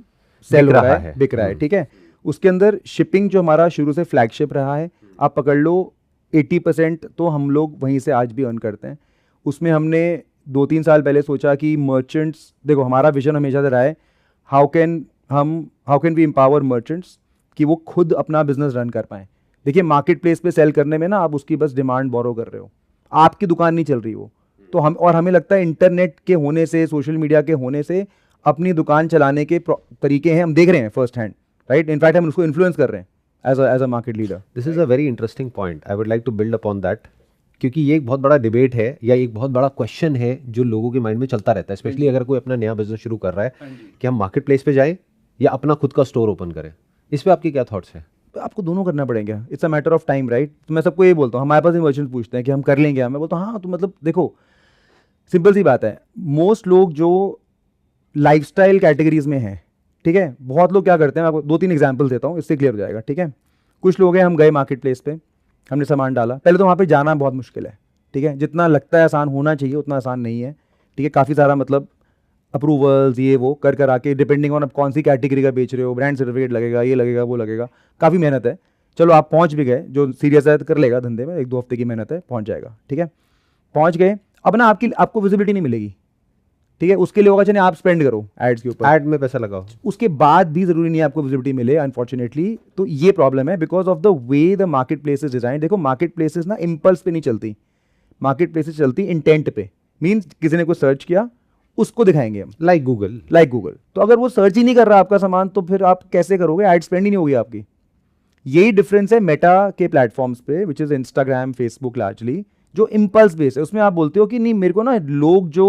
सेल हो रहा है, बिक रहा है, ठीक है। उसके अंदर शिपिंग जो हमारा शुरू से फ्लैगशिप रहा है, आप पकड़ लो 80% तो हम लोग वहीं से आज भी अर्न करते हैं। उसमें हमने 2-3 साल पहले सोचा कि मर्चेंट्स, देखो हमारा विजन हमेशा से रहा है how can we empower merchants कि वो खुद अपना बिजनेस रन कर पाएँ। देखिए मार्केट प्लेस पे सेल करने में ना आप उसकी बस डिमांड बोरो कर रहे हो, आपकी दुकान नहीं चल रही वो। तो हमें लगता है इंटरनेट के होने से, सोशल मीडिया के होने से अपनी दुकान चलाने के तरीके हैं, हम देख रहे हैं फर्स्ट हैंड, राइट। इनफैक्ट हम उसको इन्फ्लुएंस कर रहे हैं as a market leader. This is a very interesting point, I would like to build upon that, क्योंकि ये एक बहुत बड़ा डिबेट है या एक बहुत बड़ा क्वेश्चन है जो लोगों के माइंड में चलता रहता है, स्पेशली अगर कोई अपना नया बिजनेस शुरू कर रहा है कि हम मार्केट प्लेस पे जाएं या अपना खुद का स्टोर ओपन करें। इस पे आपके क्या थॉट्स हैं? आपको दोनों करना पड़ेगा, it's a matter of time, right. तो मैं सबको ये बोलता हूँ, हमारे पास मर्चेंट पूछते हैं कि हम कर लेंगे, मैं बोलता हूँ हाँ। तो मतलब देखो सिंपल सी बात है, मोस्ट लोग जो लाइफस्टाइल कैटेगरीज में हैं, ठीक है, बहुत लोग क्या करते हैं, मैं आपको 2-3 एग्जांपल देता हूँ, इससे क्लियर हो जाएगा, ठीक है। कुछ लोग हैं, हम गए मार्केट प्लेस पे, हमने सामान डाला, पहले तो वहाँ पे जाना बहुत मुश्किल है, ठीक है, जितना लगता है आसान होना चाहिए उतना आसान नहीं है, ठीक है। काफ़ी सारा मतलब अप्रूवल्स ये वो कर आके, डिपेंडिंग ऑन आप कौन सी कैटेगरी का बेच रहे हो, ब्रांड सर्टिफिकेट लगेगा, ये लगेगा वो लगेगा, काफ़ी मेहनत है। चलो आप पहुँच भी गए, जो सीरियस है कर लेगा धंधे में, 1-2 हफ्ते की मेहनत है, पहुँच जाएगा, ठीक है। पहुँच गए, अब ना आपको विजिबिलिटी नहीं मिलेगी, ठीक है। उसके लिए होगा चलिए आप स्पेंड करो एड्स के ऊपर, एड में पैसा लगाओ, उसके बाद भी जरूरी नहीं है आपको विजिबिलिटी मिले, अनफॉर्चुनेटली। तो ये प्रॉब्लम है because of the way the market places design. देखो मार्केट प्लेसेस ना इम्पल्स पे नहीं चलती, मार्केट प्लेसेस चलती इंटेंट पे, मीन्स किसी ने कुछ सर्च किया उसको दिखाएंगे हम, लाइक गूगल। तो अगर वो सर्च ही नहीं कर रहा आपका सामान तो फिर आप कैसे करोगे, एड स्पेंड ही नहीं होगी आपकी। यही डिफरेंस है मेटा के प्लेटफॉर्म्स पे, which is Instagram, Facebook largely, जो इम्पल्स बेस है। उसमें आप बोलते हो कि नहीं मेरे को ना लोग जो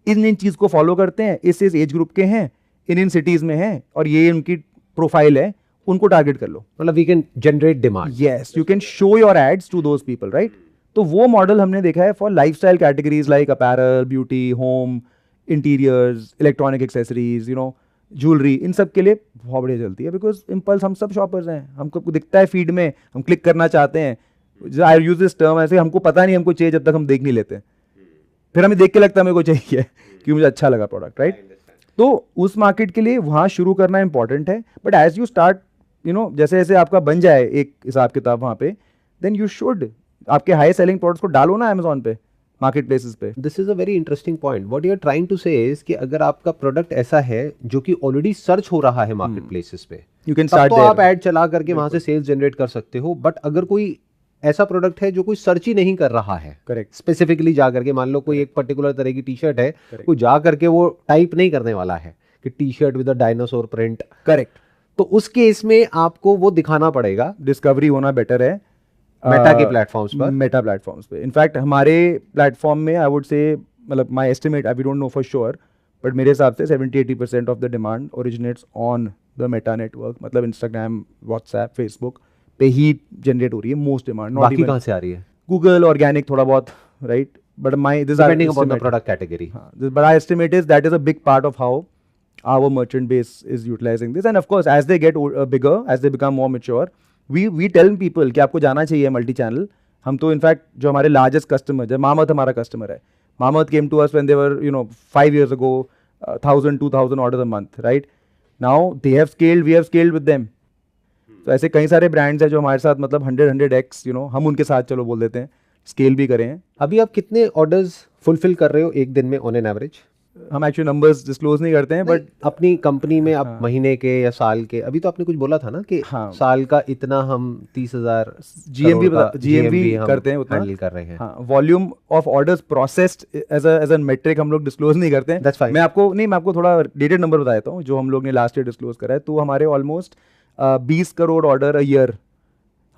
इन चीज को फॉलो करते हैं, इस एज ग्रुप के हैं, इन सिटीज में हैं और ये उनकी प्रोफाइल है, उनको टारगेट कर लो। मतलब we can generate demand, yes you can show your ads to those people, right. तो वो मॉडल हमने देखा है for lifestyle categories like apparel, beauty, home, interiors, electronic accessories, jewellery, इन सब के लिए बहुत बढ़िया चलती है बिकॉज इम्पल्स, हम सब शॉपर्स हैं, हमको दिखता है फीड में, हम क्लिक करना चाहते हैं। आई यूज दिस टर्म ऐसे, हमको पता नहीं हमको चाहिए जब तक हम देख नहीं लेते, फिर हमें देख के लगता है मेरे को चाहिए क्योंकि मुझे अच्छा लगा प्रोडक्ट, राइट। तो उस मार्केट के लिए वहाँ शुरू करना इंपॉर्टेंट है, बट एज यू स्टार्ट जैसे जैसे आपका बन जाए एक हिसाब किताब वहाँ पे, देन यू शुड आपके हाई सेलिंग प्रोडक्ट्स को डालो ना अमेजॉन पे, मार्केट प्लेसेस पे। This is a very interesting point, what you are trying to say is कि अगर आपका प्रोडक्ट ऐसा है जो कि ऑलरेडी सर्च हो रहा है मार्केट प्लेसेस पे, यू कैन तब स्टार्ट तो आप ऐड चला करके वहां से सेल्स जनरेट कर सकते हो। बट अगर कोई ऐसा प्रोडक्ट है जो कोई सर्च ही नहीं कर रहा है, करेक्ट, स्पेसिफिकली जा करके, मान लो कोई एक पर्टिकुलर तरह की टी शर्ट है, कोई जा करके वो टाइप नहीं करने वाला है कि T shirt with a dinosaur print, correct, तो उस केस में आपको वो दिखाना पड़ेगा। डिस्कवरी होना बेटर है मेटा के प्लेटफॉर्म्स पर, मेटा प्लेटफॉर्म्स पे। इनफैक्ट हमारे प्लेटफॉर्म में आई वुड से, मतलब my estimate, I we don't know for sure, but मेरे हिसाब से 70-80% of the demand originates on the Meta network, मतलब इंस्टाग्राम, व्हाट्सएप, फेसबुक पे ही जनरेट हो रही है मोस्ट डिमांड। बाकी कहाँ से आ रही है? गूगल, ऑर्गेनिक थोड़ा बहुत, right, but my this depending upon the product category, but our estimate is that is a big part of how our merchant base is utilizing this. And of course as they get bigger, as they become more mature, we tell people कि आपको जाना चाहिए multi channel. हम तो in fact जो हमारे largest customer, जब मामत हमारा कस्टमर है, मामत came to us when they were 5 years ago, 1,000-2,000 orders a month, right? Now they have scaled, we have scaled with them. तो ऐसे कई सारे ब्रांड्स हैं जो हमारे साथ मतलब 100x हम उनके साथ चलो बोल देते हैं, स्केल भी करें हैं। अभी आप कितने ऑर्डर्स फुलफिल कर रहे हो एक दिन में ऑन एन एवरेज? हम एक्चुअली नंबर्स डिस्क्लोज नहीं करते हैं, बट अपनी कंपनी में आप महीने के या साल के, अभी तो आपने कुछ बोला था ना कि साल का इतना हम 30,000 GMV करते हैं, उतना हैंडल कर रहे हैं। Volume of orders processed as a metric हम लोग डिस्क्लोज नहीं करते हैं। मैं आपको थोड़ा डेटेड नंबर बताता हूँ जो हम लोग ने लास्ट ईयर डिस्क्लोज करा है। तो हमारे almost 20 crore order a year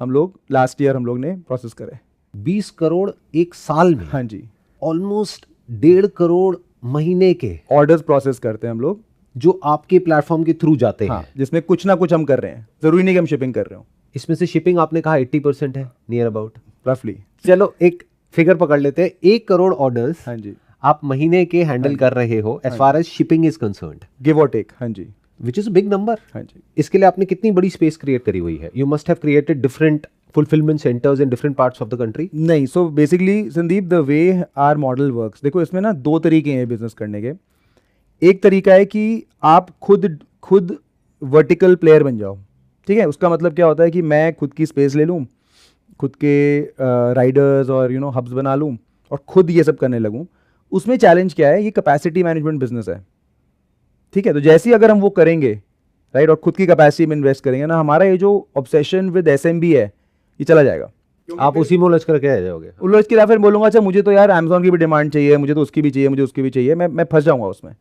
हम लोग लास्ट ईयर हम लोग ने प्रोसेस करे। 20 करोड़ एक साल में? हाँ जी, ऑलमोस्ट 1.5 करोड़ महीने के ऑर्डर्स प्रोसेस करते हैं हम लोग, जो आपके प्लेटफॉर्म के थ्रू जाते हैं। जिसमें कुछ ना कुछ हम कर रहे हैं, जरूरी नहीं कि हम शिपिंग कर रहे हो। इसमें से शिपिंग आपने कहा 80% है, नियर अबाउट, रफली। चलो एक फिगर पकड़ लेते हैं, 1 करोड़ ऑर्डर्स हाँ जी आप महीने के हैंडल कर रहे हो as far as shipping is concerned, give or take. हाँ जी, which is a big number. हाँ जी, इसके लिए आपने कितनी बड़ी स्पेस क्रिएट करी हुई है? You must have created different fulfillment centers in different parts of the country? नहीं, so basically Sandeep, the way our model works, देखो इसमें ना 2 तरीके हैं बिजनेस करने के। एक तरीका है कि आप खुद वर्टिकल प्लेयर बन जाओ, ठीक है। उसका मतलब क्या होता है कि मैं खुद की स्पेस ले लूँ, खुद के राइडर्स और हब्स बना लूँ और खुद ये सब करने लगूँ, उसमें चैलेंज क्या है, ये कैपेसिटी मैनेजमेंट बिजनेस है, ठीक है। तो जैसे ही अगर हम वो करेंगे, राइट, और खुद की कैपेसिटी में इन्वेस्ट करेंगे ना, हमारा ये जो ऑब्सेशन विद एसएमबी है ये चला जाएगा। आप उसी में उलझ करके आ जाओगे। उलझ के फिर बोलूँगा अच्छा मुझे तो यार अमेजोन की भी डिमांड चाहिए, मुझे तो उसकी भी चाहिए, मुझे उसकी भी चाहिए, मैं फंस जाऊंगा उसमें।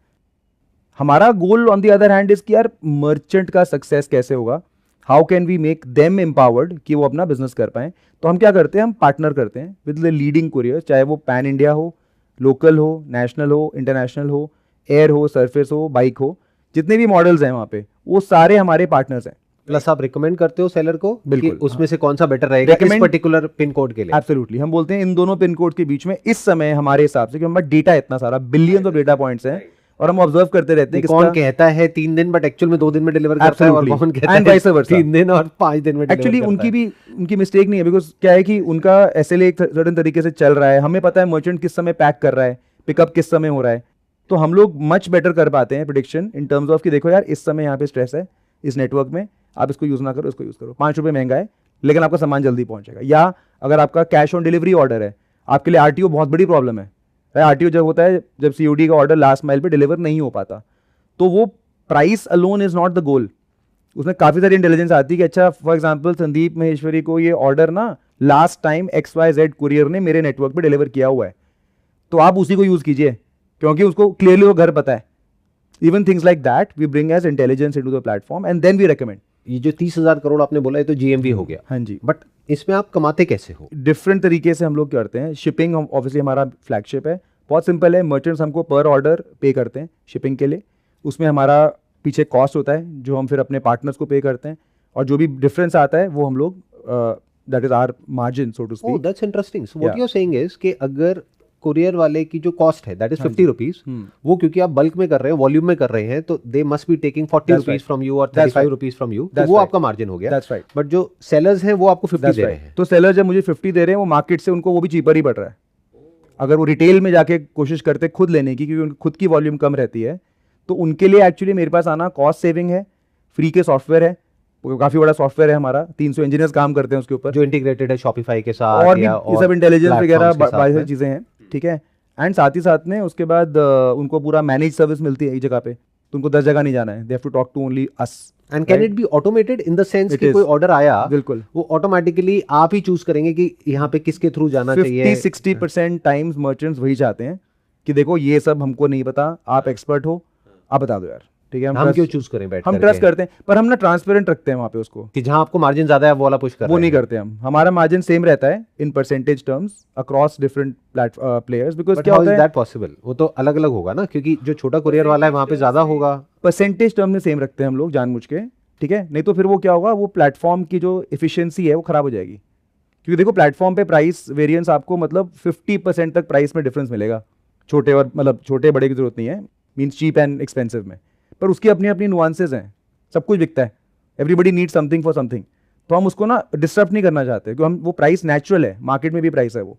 हमारा goal on the other hand is कि यार मर्चेंट का सक्सेस कैसे होगा, how can we make them empowered कि वो अपना बिजनेस कर पाएं। तो हम क्या करते हैं, हम पार्टनर करते हैं विद द लीडिंग कुरियर, चाहे वो पैन इंडिया हो, लोकल हो, नेशनल हो, इंटरनेशनल हो, एयर हो, सरफेस हो, बाइक हो, जितने भी मॉडल्स हैं वहाँ पे वो सारे हमारे पार्टनर्स हैं। प्लस आप रिकमेंड करते हो सेलर को बिल्कुल, कि उसमें से कौन सा बेटर रहेगा इस पर्टिकुलर पिन कोड के लिए। एब्सोल्युटली, हम बोलते हैं इन दोनों पिन कोड के बीच में इस समय हमारे हिसाब से, क्योंकि हमारा डेटा इतना सारा बिलियंस ऑफ डेटा पॉइंट्स हैं और हम ऑब्जर्व करते रहते हैं कि कौन कहता है 3 दिन बट एक्चुअल में 2 दिन में डिलीवर करता है, और कौन कहता है 3 दिन और 5 दिन में डिलीवर एक्चुअली उनकी मिस्टेक नहीं है, बिकॉज क्या है कि उनका एसएलए एक सर्टेन तरीके से चल रहा है, हमें पता है मर्चेंट किस समय पैक कर रहा है, पिकअप किस समय हो रहा है, तो हम लोग मच बेटर कर पाते हैं प्रेडिक्शन इन टर्म्स ऑफ कि देखो यार इस समय यहाँ पे स्ट्रेस है इस नेटवर्क में, आप इसको यूज़ ना करो, इसको यूज़ करो, 5 रुपये महंगा है लेकिन आपका सामान जल्दी पहुंचेगा। या अगर आपका कैश ऑन डिलीवरी ऑर्डर है, आपके लिए आरटीओ बहुत बड़ी प्रॉब्लम है। आरटीओ जब होता है जब सीओडी का ऑर्डर लास्ट माइल पे डिलीवर नहीं हो पाता, तो वो price alone is not the goal, उसमें काफ़ी सारी इंटेलिजेंस आती है कि अच्छा फॉर एग्जांपल संदीप महेश्वरी को ये ऑर्डर ना लास्ट टाइम XYZ कुरियर ने मेरे नेटवर्क पे डिलीवर किया हुआ है, तो आप उसी को यूज़ कीजिए क्योंकि उसको क्लियरली वो घर पता है। Even things like that we bring edge intelligence into the platform and then we recommend. ये जो 30,000 करोड़ आपने बोला है तो जीएमवी हो गया। हाँ जी। बट इसमें आप कमाते कैसे हो? डिफरेंट तरीके से हम लोग करते हैं। शिपिंग ऑब्वियसली हमारा फ्लैगशिप है, बहुत सिंपल है, मर्चेंट्स हमको पर ऑर्डर पे करते हैं शिपिंग के लिए, उसमें हमारा पीछे कॉस्ट होता है जो हम फिर अपने पार्टनर्स को पे करते हैं, और जो भी डिफरेंस आता है वो हम लोग that is our margin so to speak. Oh that's interesting. So what you are saying is कि अगर कुरियर वाले की जो कॉस्ट है दैट इज 50 रुपीज, वो क्योंकि आप बल्क में कर रहे हैं, वॉल्यूम में कर रहे हैं, तो they must be taking 40 rupees from you और 35 रुपीज फ्रॉम यू, तो वो आपका मार्जिन हो गया। That's right. बट जो सेलर्स हैं वो आपको 50 दे रहे हैं। तो सेलर जब मुझे 50 दे रहे हैं, वो मार्केट से उनको वो भी चीपर ही पड़ रहा है। अगर वो रिटेल में जाके कोशिश करते खुद लेने की, क्योंकि उनकी खुद की वॉल्यूम कम रहती है, तो उनके लिए एक्चुअली मेरे पास आना कॉस्ट सेविंग है, फ्री के सॉफ्टवेयर है, काफी बड़ा सॉफ्टवेयर है हमारा, 300 इंजीनियर्स काम करते हैं उसके ऊपर, जो इंटीग्रेटेड है शॉपिफाई के साथ, और भी ये सब इंटेलिजेंस वगैरह बाकी चीजें हैं, ठीक है। एंड साथ ही साथ में उसके बाद उनको पूरा मैनेज सर्विस मिलती है एक जगह पे, तो उनको 10 जगह नहीं जाना है, they have to talk to only us. And can it be automated in the sense कि कोई ऑर्डर आया, बिल्कुल वो ऑटोमेटिकली आप ही चूज करेंगे कि यहाँ पे किसके थ्रू जाना चाहिए। 50-60% टाइम्स मर्चेंट्स वही चाहते हैं कि देखो ये सब हमको नहीं पता, आप एक्सपर्ट हो, आप बता दो यार, ठीक है। हम क्यों चूज करें बैठ हम ट्रस्ट करते हैं, पर हम ना ट्रांसपेरेंट रखते हैं वहाँ पे उसको, कि जहाँ आपको मार्जिन ज्यादा है वो वाला पुश कर, वो नहीं करते हम। हमारा मार्जिन सेम रहता है in percentage terms across different players, because क्या होता है दैट पॉसिबल, वो तो अलग अलग होगा ना, क्योंकि जो छोटा कुरियर वाला है वहाँ पे ज्यादा होगा। परसेंटेज टर्म में सेम रखते हैं हम लोग जानबूझ के, ठीक है, नहीं तो फिर वो क्या होगा, वो प्लेटफॉर्म की जो एफिशिएंसी है वो खराब हो जाएगी। क्योंकि देखो प्लेटफॉर्म पे प्राइस वेरिएंस आपको मतलब 50% तक प्राइस में डिफरेंस मिलेगा, छोटे और मतलब छोटे बड़े की जरूरत नहीं है, मीन्स चीप एंड एक्सपेंसिव में, पर उसकी अपनी अपनी नुआंसेज हैं, सब कुछ बिकता है, everybody need something for something, तो हम उसको ना डिस्टर्ब नहीं करना चाहते, क्योंकि हम वो प्राइस नेचुरल है, मार्केट में भी प्राइस है वो,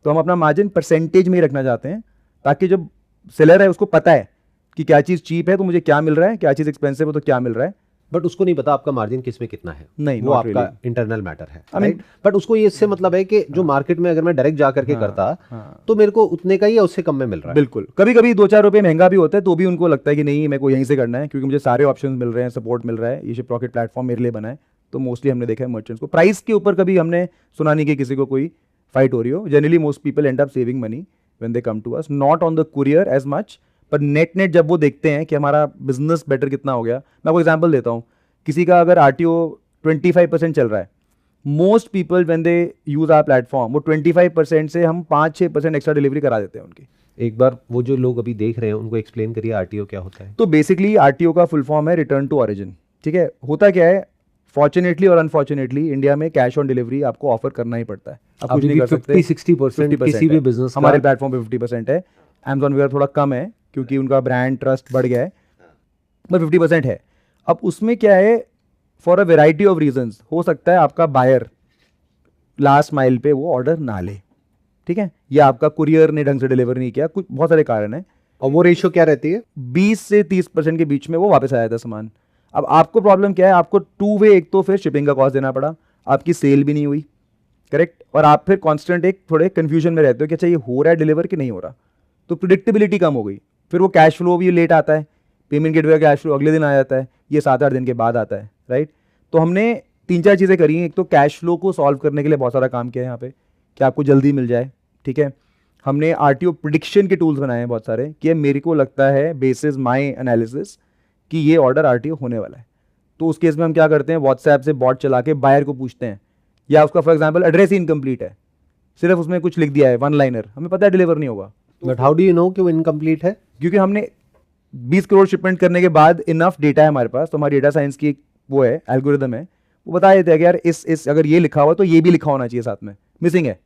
तो हम अपना मार्जिन परसेंटेज में ही रखना चाहते हैं, ताकि जब सेलर है उसको पता है कि क्या चीज़ चीप है तो मुझे क्या मिल रहा है, क्या चीज़ एक्सपेंसिव है तो क्या मिल रहा है। बट उसको नहीं पता आपका मार्जिन किस में कितना है, नहीं, वो आपका इंटरनल मैटर है, राइट। बट उसको ये इससे मतलब है कि जो मार्केट में अगर मैं डायरेक्ट जा करके करता तो मेरे को उतने का ही या उससे कम में मिल रहा है। बिल्कुल, कभी कभी 2-4 रुपये महंगा भी होता है, तो भी उनको लगता है कि नहीं मेरे को यहीं से करना है, क्योंकि मुझे सारे ऑप्शन मिल रहे हैं, सपोर्ट मिल रहा है, ये शिपरॉकेट प्लेटफॉर्म मेरे लिए बना है। तो मोस्टली हमने देखा है मर्चेंट्स को प्राइस के ऊपर कभी हमने सुना नहीं कि किसी को कोई फाइट हो रही हो। Generally most people end up saving money when they come to us, not on the courier as much, पर नेट जब वो देखते हैं कि हमारा बिजनेस बेटर कितना हो गया। मैं आपको एग्जाम्पल देता हूँ, किसी का अगर आरटीओ 25% चल रहा है, most people when they use our platform, वो 25% से हम 5-6% एक्स्ट्रा डिलीवरी करा देते हैं उनकी। एक बार वो जो लोग अभी देख रहे हैं उनको एक्सप्लेन करिए आरटीओ क्या होता है। तो बेसिकली आरटीओ का फुल फॉर्म है रिटर्न टू ऑरिजिन, ठीक है। होता क्या है, फॉर्चुनेटली और अनफॉर्चुनेटली इंडिया में कैश ऑन डिलीवरी आपको ऑफर करना ही पड़ता है, आप कुछ नहीं कर सकते। 50-60% किसी भी बिजनेस, हमारे प्लेटफॉर्म पे 50% है, अमेजॉन वगैरह थोड़ा कम है क्योंकि उनका ब्रांड ट्रस्ट बढ़ गया है, बट 50% है। अब उसमें क्या है, for a variety of reasons, हो सकता है आपका बायर लास्ट माइल पे वो ऑर्डर ना ले, ठीक है, या आपका कुरियर ने ढंग से डिलीवर नहीं किया, कुछ बहुत सारे कारण है। और वो रेशियो क्या रहती है, 20 से 30% के बीच में वो वापस आया था सामान। अब आपको प्रॉब्लम क्या है, आपको 2 वे, एक तो फिर शिपिंग का कॉस्ट देना पड़ा, आपकी सेल भी नहीं हुई, करेक्ट। और आप फिर कांस्टेंट एक थोड़े कन्फ्यूजन में रहते हो कि अच्छा ये हो रहा है डिलीवर कि नहीं हो रहा, तो प्रिडिक्टेबिलिटी कम हो गई। फिर वो कैश फ्लो भी लेट आता है, पेमेंट गेटवे का कैश फ्लो अगले दिन आ जाता है, ये 7-8 दिन के बाद आता है, राइट। तो हमने 3-4 चीज़ें करी हैं। एक तो कैश फ्लो को सॉल्व करने के लिए बहुत सारा काम किया है यहाँ पे कि आपको जल्दी मिल जाए, ठीक है। हमने आरटीओ प्रिडिक्शन के टूल्स बनाए हैं बहुत सारे कि मेरे को लगता है बेसिस माय एनालिसिस कि ये ऑर्डर आरटीओ होने वाला है, तो उस केस में हम क्या करते हैं, व्हाट्सएप से बॉट चला के बायर को पूछते हैं, या उसका for example address he incomplete है, सिर्फ उसमें कुछ लिख दिया है 1 लाइनर, हमें पता है डिलीवर नहीं होगा, but how do you know कि वो इनकम्प्लीट है? क्योंकि हमने 20 करोड़ शिपमेंट करने के बाद इनफ डेटा है हमारे पास, तो हमारी डेटा साइंस की वो है एल्गोरिदम है, वो बता देते हैं कि यार इस अगर ये लिखा हुआ तो ये भी लिखा होना चाहिए साथ में, मिसिंग है,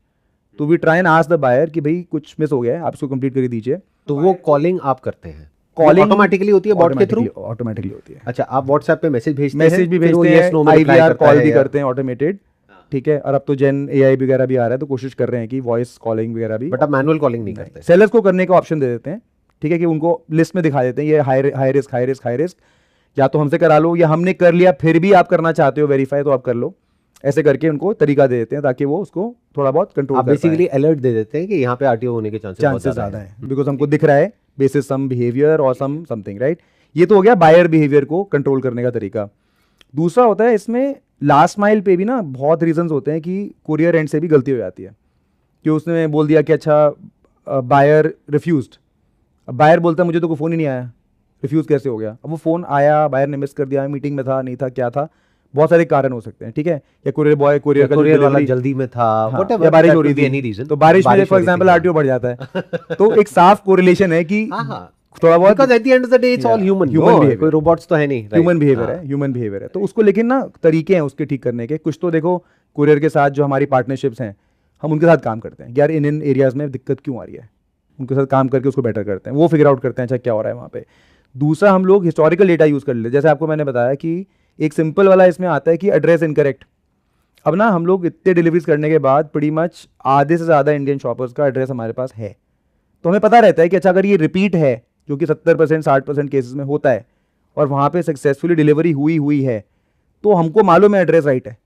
तो we try and ask the buyer कि भाई कुछ मिस हो गया है, आप इसको कंप्लीट कर दीजिए। तो वो कॉलिंग आप करते हैं, कॉलिंग ऑटोमेटिकली होती है बॉट के थ्रू? ऑटोमेटिकली होती है। अच्छा, आप व्हाट्सएप पे मैसेज भेजते हैं, मैसेज भी भेजते हैं, आईवीआर कॉल भी करते हैं ऑटोमेटेड, ठीक है। और अब तो जेन एआई वगैरह भी आ रहा है, तो कोशिश कर रहे हैं कि वॉइस कॉलिंग वगैरह भी, बट आप मैनुअल कॉलिंग नहीं करते? सेलर्स को करने का ऑप्शन दे देते हैं, ठीक है, कि उनको लिस्ट में दिखा देते हैं ये हाई रिस्क, या तो हमसे करा लो, या हमने कर लिया फिर भी आप करना चाहते हो वेरीफाई तो आप कर लो, ऐसे करके उनको तरिका दे देते हैं ताकि वो उसको थोड़ा बहुत कंट्रोल कर पाए। बेसिकली अलर्ट दे देते हैं कि यहाँ पे आरटीओ होने के चांसेस ज़्यादा है, बिकॉज हमको दिख रहा है बेसिस सम बिहेवियर और समथिंग, राइट। ये तो हो गया बायर बिहेवियर को कंट्रोल करने का तरीका। दूसरा होता है इसमें लास्ट माइल पे भी ना बहुत रीजंस होते हैं कि कुरियर एंड से भी गलती हो जाती है, कि उसने बोल दिया कि अच्छा बायर रिफ्यूज्ड, अब बायर बोलता है मुझे तो कोई फ़ोन ही नहीं आया, रिफ्यूज़ कैसे हो गया? अब वो फ़ोन आया, बायर ने मिस कर दिया, मीटिंग में था, नहीं था, क्या था, बहुत सारे कारण हो सकते हैं, ठीक है। या कुरियर बॉय कुरियर वाला जल्दी में था, या बारिश हो रही थी, एनी रीजन, तो बारिश में फॉर एग्जांपल आरटीओ बढ़ जाता है तो एक साफ कोरिलेशन है कि थोड़ा बहुत, because at the end of the day it's all human behaviour, कोई रोबोट्स तो है नहीं, ह्यूमन बिहेवियर है। तो उसको लेकिन ना तरीके हैं उसके ठीक करने के। कुछ तो देखो कुरियर के साथ जो हमारी पार्टनरशिप्स हैं, हम उनके साथ काम करते हैं, यार इन एरियाज में दिक्कत क्यों आ रही है, उनके साथ काम करके उसको बेटर करते हैं, वो फिगर आउट करते हैं अच्छा क्या हो रहा है वहाँ पे। दूसरा, हम लोग हिस्टोरिकल डेटा यूज़ कर लेते हैं, जैसे आपको मैंने बताया कि एक सिंपल वाला इसमें आता है कि एड्रेस इनकरेक्ट। अब ना हम लोग इतने डिलीवरीज करने के बाद प्रीटी मच आधे से ज़्यादा इंडियन शॉपर्स का एड्रेस हमारे पास है, तो हमें पता रहता है कि अच्छा अगर ये रिपीट है, जो कि 70% 60% केसेस में होता है, और वहाँ पे सक्सेसफुली डिलीवरी हुई है, तो हमको मालूम है एड्रेस राइट है,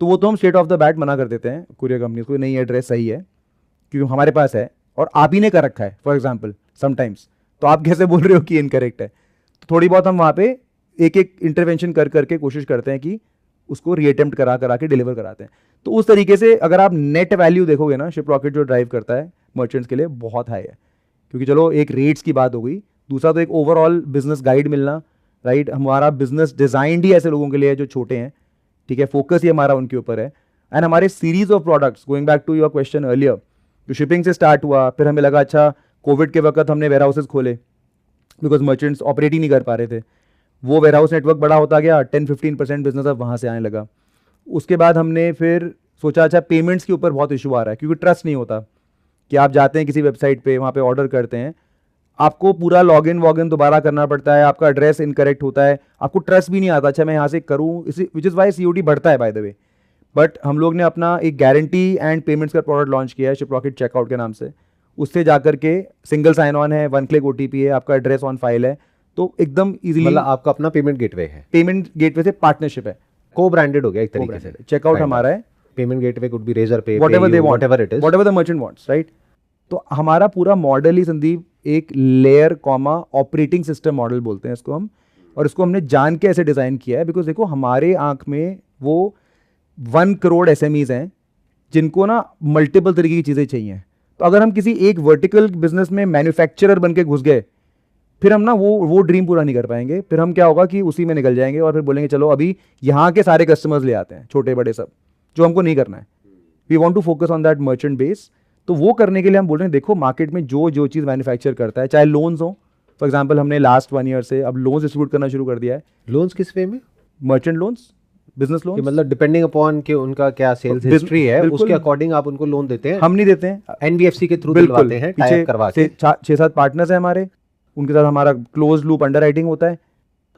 तो वो तो हम स्ट्रेट ऑफ द बैट मना कर देते हैं कुरियर कंपनी को, नहीं एड्रेस सही है क्योंकि हमारे पास है और आप ही ने कर रखा है फॉर एग्जाम्पल समटाइम्स, तो आप कैसे बोल रहे हो कि इनकरेक्ट है। तो थोड़ी बहुत हम वहाँ पे एक इंटरवेंशन करके कोशिश करते हैं कि उसको रीअटेम्प्ट करा के डिलीवर कराते हैं। तो उस तरीके से अगर आप नेट वैल्यू देखोगे ना, शिपरॉकेट जो ड्राइव करता है मर्चेंट्स के लिए बहुत हाई है, क्योंकि चलो एक रेट्स की बात हो गई, दूसरा तो एक ओवरऑल बिजनेस गाइड मिलना, राइट। हमारा बिजनेस डिजाइंड ही ऐसे लोगों के लिए जो छोटे हैं, ठीक है, फोकस ही हमारा उनके ऊपर है। एंड हमारे series of products, going back to your question earlier, जो शिपिंग से स्टार्ट हुआ, फिर हमें लगा अच्छा कोविड के वक्त हमने वेयर हाउसेज खोले बिकॉज मर्चेंट्स ऑपरेट ही नहीं कर पा रहे थे, वो वेयर हाउस नेटवर्क बड़ा होता गया, 10-15% बिजनेस अब वहाँ से आने लगा। उसके बाद हमने फिर सोचा अच्छा पेमेंट्स के ऊपर बहुत इशू आ रहा है, क्योंकि ट्रस्ट नहीं होता कि आप जाते हैं किसी वेबसाइट पे, वहाँ पे ऑर्डर करते हैं, आपको पूरा लॉगिन वॉगिन दोबारा करना पड़ता है, आपका एड्रेस इनकरेक्ट होता है, आपको ट्रस्ट भी नहीं आता अच्छा मैं यहाँ से करूँ, इसी विच इज़ वाई COD बढ़ता है बाय द वे। बट हम लोग ने अपना एक गारंटी एंड पेमेंट्स का प्रोडक्ट लॉन्च किया है शिपरॉकेट चेकआउट के नाम से, उससे जाकर के सिंगल साइन ऑन है, 1 क्लिक OTP है, आपका एड्रेस ऑन फाइल है, तो एकदम इजीली, मतलब आपका अपना पेमेंट गेटवे है, पेमेंट गेटवे से पार्टनरशिप है, को ब्रांडेड हो गया एक तरीके से। चेकआउट हमारा है, payment gateway could be Razorpay, whatever they want, whatever it is, whatever the merchant wants, right. तो हमारा पूरा मॉडल ही संदीप एक layer comma operating system model बोलते हैं इसको हम, और इसको हमने जान के ऐसे डिज़ाइन किया है बिकॉज देखो हमारे आंख में वो 1 करोड़ SMEs हैं जिनको ना मल्टीपल तरीके की चीज़ें चाहिए। तो अगर हम किसी एक वर्टिकल बिजनेस में मैन्युफैक्चरर बन के घुस गए, फिर हम ना वो ड्रीम पूरा नहीं कर पाएंगे, फिर हम क्या होगा कि उसी में निकल जाएंगे और फिर बोलेंगे चलो अभी यहाँ के सारे कस्टमर्स ले आते हैं, छोटे बड़े सब, जो हमको नहीं करना है। We want to focus on that merchant base. तो वो करने के लिए हम बोल रहे हैं देखो मार्केट में जो चीज़ मैन्युफैक्चर करता है, चाहे लोन्स हो, फॉर एग्जाम्पल हमने लास्ट 1 ईयर से अब लोन्स डिस्ट्रीब्यूट करना शुरू कर दिया है। लोन्स किस वे में? मर्चेंट लोन्स, बिजनेस लोन, मतलब डिपेंडिंग अपॉन कि उनका क्या सेल्स हिस्ट्री है उसके अकॉर्डिंग आप उनको लोन देते हैं? हम नहीं देते हैं, NBFC के थ्रू दिलवाते हैं, टाई अप करवा के। 6-7 पार्टनर्स हैं हमारे, उनके साथ हमारा क्लोज लूप अंडरराइटिंग होता है,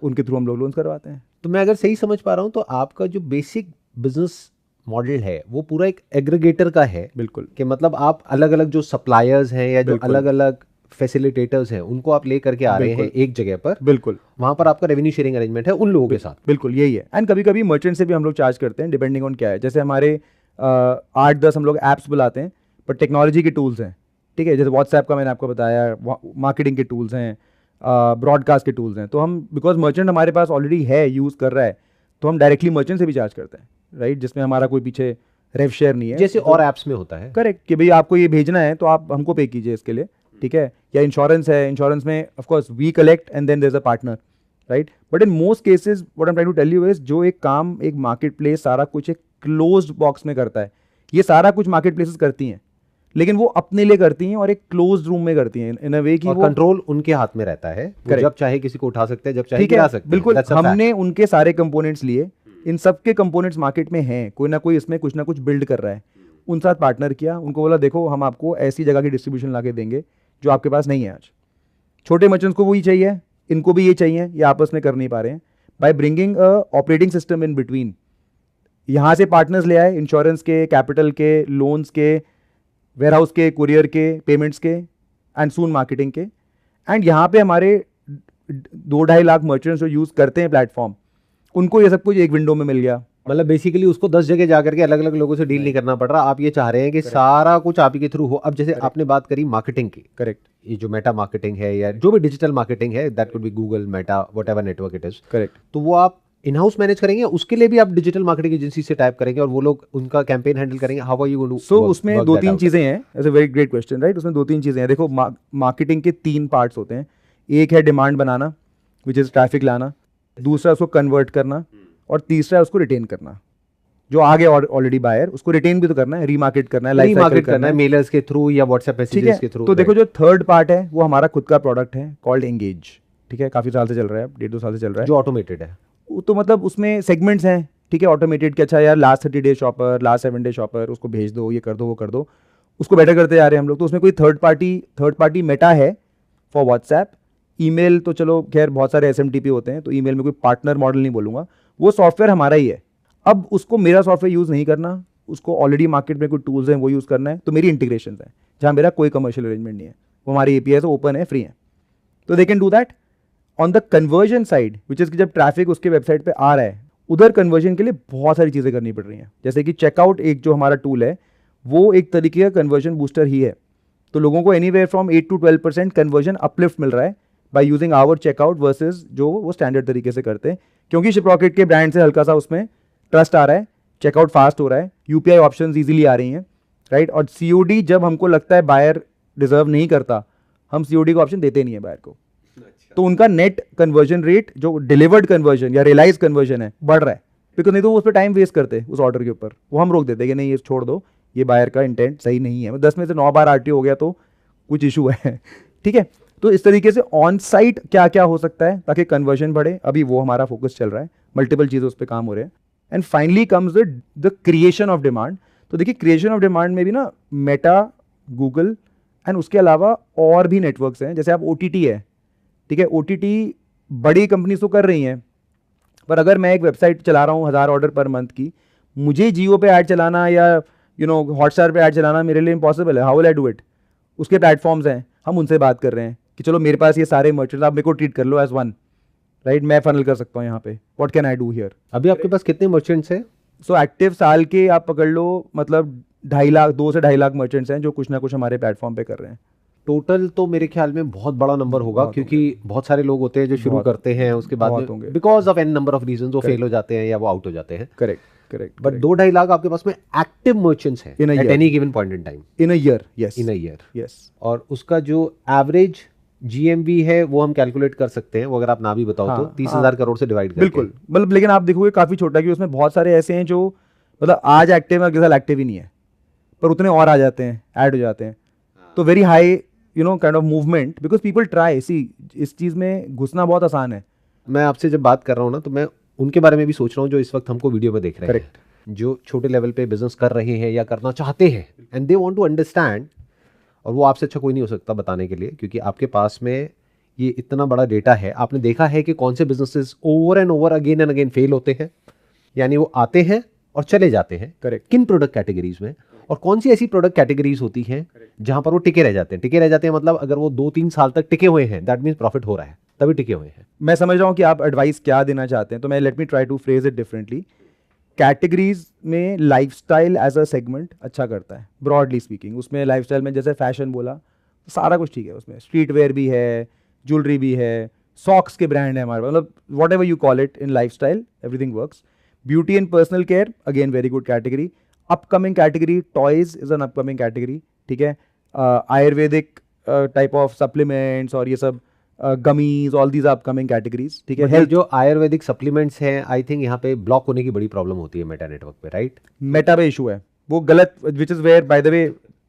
उनके थ्रू हम लोग लोन्स करवाते हैं। तो मैं अगर सही समझ पा रहा हूँ तो आपका जो बेसिक बिजनेस मॉडल है वो पूरा एक एग्रीगेटर का है। बिल्कुल, कि मतलब आप अलग अलग जो सप्लायर्स हैं या जो अलग अलग फैसिलिटेटर्स हैं उनको आप ले करके आ रहे हैं एक जगह पर, बिल्कुल, वहां पर आपका रेवेन्यू शेयरिंग अरेंजमेंट है उन लोगों के साथ। बिल्कुल यही है। एंड कभी कभी मर्चेंट से भी हम लोग चार्ज करते हैं डिपेंडिंग ऑन क्या है। जैसे हमारे 8-10 हम लोग ऐप्स बुलाते हैं, पर टेक्नोलॉजी के टूल्स हैं, ठीक है, जैसे व्हाट्सएप का मैंने आपको बताया, मार्केटिंग के टूल्स हैं, ब्रॉडकास्ट के टूल्स हैं। तो हम बिकॉज मर्चेंट हमारे पास ऑलरेडी है, यूज़ कर रहा है, तो हम डायरेक्टली मर्चेंट से भी चार्ज करते हैं, राइट, जिसमें हमारा कोई पीछे रेव शेयर नहीं है, जैसे और ऐप्स में होता है। करेक्ट, कि भाई आपको ये भेजना है तो आप हमको पे कीजिए इसके लिए, ठीक है। या इंश्योरेंस है, इंश्योरेंस में of course we collect and then there is a partner, right. But in most cases what I am trying to tell you is, जो एक काम एक मार्केट प्लेस सारा कुछ एक क्लोज्ड बॉक्स में करता है, ये सारा कुछ मार्केट प्लेसेस करती हैं, लेकिन वो अपने लिए करती हैं और एक क्लोज रूम में करती हैं इन अ वे कि वो कंट्रोल उनके हाथ में रहता है, वो जब चाहे किसी को उठा सकते हैं, जब चाहे गिरा सकते हैं। बिल्कुल, हमने उनके सारे कंपोनेंट्स लिए, इन सब के कंपोनेंट्स मार्केट में हैं, कोई ना कोई इसमें कुछ ना कुछ बिल्ड कर रहा है, उन साथ पार्टनर किया, उनको बोला देखो हम आपको ऐसी जगह की डिस्ट्रीब्यूशन ला के देंगे जो आपके पास नहीं है आज। छोटे मर्चेंट्स को वही चाहिए, इनको भी ये चाहिए, ये आपस में कर नहीं पा रहे हैं। By bringing a operating system in between, यहाँ से पार्टनर्स ले आए, इंश्योरेंस के, कैपिटल के, लोन्स के, वेयरहाउस के, कुरियर के, पेमेंट्स के, एंड सून मार्केटिंग के, एंड यहाँ पे हमारे 2-2.5 लाख मर्चेंट्स जो यूज़ करते हैं प्लेटफॉर्म, उनको ये सब कुछ एक विंडो में मिल गया। मतलब बेसिकली उसको 10 जगह जाकर के अलग अलग लोगों से डील नहीं करना पड़ रहा। आप ये चाह रहे हैं कि सारा कुछ आप ही के थ्रू हो। अब जैसे आपने बात करी मार्केटिंग की, करेक्ट, ये जो मेटा मार्केटिंग है या जो भी डिजिटल मार्केटिंग है, that could be Google, Meta, whatever network it is, correct, तो वो आप इन हाउस मैनेज करेंगे, उसके लिए भी आप डिजिटल मार्केटिंग एजेंसी से टाइप करेंगे और वो लोग उनका कैंपेन हैंडल करेंगे। How are you going to? So उसमें 2-3 चीज़ें हैं, as a very great question, right. उसमें 2-3 चीज़ें हैं। देखो, मार्केटिंग के 3 पार्ट्स होते हैं। एक है demand banana, which is traffic लाना, दूसरा उसको कन्वर्ट करना, और तीसरा उसको रिटेन करना। जो आगे ऑलरेडी बायर, उसको रिटेन भी तो करना है, रीमार्केट करना है, लाइफ साइकिल करना है, मेलर्स के थ्रू या व्हाट्सएप मैसेजेस के थ्रू। तो देखो, जो थर्ड पार्ट है वो हमारा खुद का प्रोडक्ट है, कॉल्ड एंगेज, ठीक है, काफ़ी साल से चल रहा है, 1.5-2 साल से चल रहा है, जो ऑटोमेटेड है। तो मतलब उसमें सेगमेंट्स हैं, ठीक है, ऑटोमेटेड के, अच्छा यार last 30 day shopper, last 7 day shopper, उसको भेज दो, ये कर दो, वो कर दो, उसको बेटर करते जा रहे हैं हम लोग। तो उसमें कोई थर्ड पार्टी मेटा है फॉर व्हाट्सएप। ईमेल तो चलो खैर बहुत सारे SMTP होते हैं, तो ईमेल में कोई पार्टनर मॉडल नहीं बोलूँगा, वो सॉफ्टवेयर हमारा ही है। अब उसको मेरा सॉफ्टवेयर यूज़ नहीं करना, उसको ऑलरेडी मार्केट में कोई टूल्स हैं वो यूज़ करना है, तो मेरी इंटीग्रेशन है जहाँ मेरा कोई कमर्शियल अरेंजमेंट नहीं है, वो हमारी API ओपन है, फ्री है, तो they can do that. On the conversion side, which is कि जब ट्रैफिक उसके वेबसाइट पे आ रहा है, उधर कन्वर्जन के लिए बहुत सारी चीज़ें करनी पड़ रही हैं, जैसे कि चेकआउट, एक जो हमारा टूल है वो एक तरीके का कन्वर्जन बूस्टर ही है। तो लोगों को anywhere from 8 to 12% conversion uplift मिल रहा है by using our checkout versus जो वो स्टैंडर्ड तरीके से करते हैं, क्योंकि शिपरॉकेट के ब्रांड से हल्का सा उसमें ट्रस्ट आ रहा है, चेकआउट फास्ट हो रहा है, UPI ऑप्शंस इजीली आ रही हैं, राइट। और COD जब हमको लगता है बायर डिजर्व नहीं करता, हम COD का ऑप्शन देते नहीं है बायर को, तो उनका नेट कन्वर्जन रेट, जो डिलीवर्ड कन्वर्जन या रियलाइज कन्वर्जन है, बढ़ रहा है, बिकॉज नहीं तो वो उस पर टाइम वेस्ट करते उस ऑर्डर के ऊपर, वो हम रोक देते कि नहीं ये छोड़ दो, ये बायर का इंटेंट सही नहीं है। 10 में से 9 बार RTO हो गया तो कुछ इशू है, ठीक है। तो इस तरीके से ऑन साइट क्या क्या हो सकता है ताकि कन्वर्जन बढ़े, अभी वो हमारा फोकस चल रहा है, मल्टीपल चीज़ें उस पर काम हो रहे हैं। And finally comes the creation of demand. तो देखिए, क्रिएशन ऑफ डिमांड में भी ना मेटा, गूगल एंड उसके अलावा और भी नेटवर्क्स हैं, जैसे आप OTT है, ठीक है, OTT बड़ी कंपनीज तो कर रही हैं, पर अगर मैं एक वेबसाइट चला रहा हूँ 1000 ऑर्डर पर मंथ की, मुझे जियो पे ऐड चलाना या हॉटस्टार पे ऐड चलाना मेरे लिए इम्पॉसिबल है। How will I do it? उसके प्लेटफॉर्म्स हैं, हम उनसे बात कर रहे हैं कि चलो मेरे पास ये सारे मर्चेंट्स, आप मेरे को ट्रीट कर लो एज वन, राइट, मैं फनल कर सकता हूँ यहाँ पे, what can I do here. अभी आपके पास कितने मर्चेंट्स हैं? सो एक्टिव साल के आप पकड़ लो, मतलब 2.5 लाख, 2 से 2.5 लाख मर्चेंट्स हैं जो कुछ ना कुछ हमारे प्लेटफॉर्म पे कर रहे हैं। टोटल तो मेरे ख्याल में बहुत बड़ा नंबर होगा, क्योंकि बहुत सारे लोग होते हैं जो शुरू करते हैं, उसके बाद में because of n number of reasons वो फेल हो जाते हैं या वो आउट हो जाते हैं। Correct, correct. बट 2-2.5 लाख आपके पास में एक्टिव मर्चेंट्स हैं at any given point in time, in a year, yes, in a year, yes. और उसका जो एवरेज GMV है वो हम कैलकुलेट कर सकते हैं, वो अगर आप ना भी बताओ तो 30,000 करोड़ से डिवाइड करके। बिल्कुल, मतलब लेकिन आप देखोगे काफी छोटा, कि उसमें बहुत सारे ऐसे हैं जो मतलब आज एक्टिव है, अगले साल एक्टिव ही नहीं है, पर उतने और आ जाते हैं, ऐड हो जाते हैं। तो very high kind of movement, because people try, see इस चीज़ में घुसना बहुत आसान है। मैं आपसे जब बात कर रहा हूँ ना, तो मैं उनके बारे में भी सोच रहा हूँ जो इस वक्त हमको वीडियो में देख रहे हैं, जो छोटे लेवल पे बिजनेस कर रहे हैं या करना चाहते हैं, and they want to understand, और वो आपसे अच्छा कोई नहीं हो सकता बताने के लिए, क्योंकि आपके पास में ये इतना बड़ा डेटा है। आपने देखा है कि कौन से businesses over and over again and again fail होते हैं, यानी वो आते हैं और चले जाते हैं, करेक्ट, किन प्रोडक्ट कैटेगरीज में, और कौन सी ऐसी प्रोडक्ट कैटेगरीज होती हैं जहां पर वो टिके रह जाते हैं। टिके रह जाते हैं मतलब अगर वो 2-3 साल तक टिके हुए हैं, दैट मीन्स प्रॉफिट हो रहा है, तभी टिके हुए हैं। मैं समझ रहा हूँ कि आप एडवाइस क्या देना चाहते हैं, तो मैं let me try to phrase it differently. Categories में लाइफस्टाइल एज अ सेगमेंट अच्छा करता है ब्रॉडली स्पीकिंग। उसमें लाइफस्टाइल में जैसे फैशन बोला तो सारा कुछ ठीक है, उसमें स्ट्रीट वेयर भी है, ज्वेलरी भी है, सॉक्स के ब्रांड है हमारे पास, मतलब what ever you call it in lifestyle everything works. Beauty and personal care again very good category. Upcoming category toys is an upcoming category, ठीक है। आयुर्वेदिक टाइप ऑफ सप्लीमेंट्स और ये सब gummies, all these upcoming categories, ठीक है। Health जो Ayurvedic supplements हैं, I think यहाँ पे ब्लॉक होने की बड़ी प्रॉब्लम होती है मेटा नेटवर्क पे, राइट? मेटा पे इशू है वो गलत, which is where by the way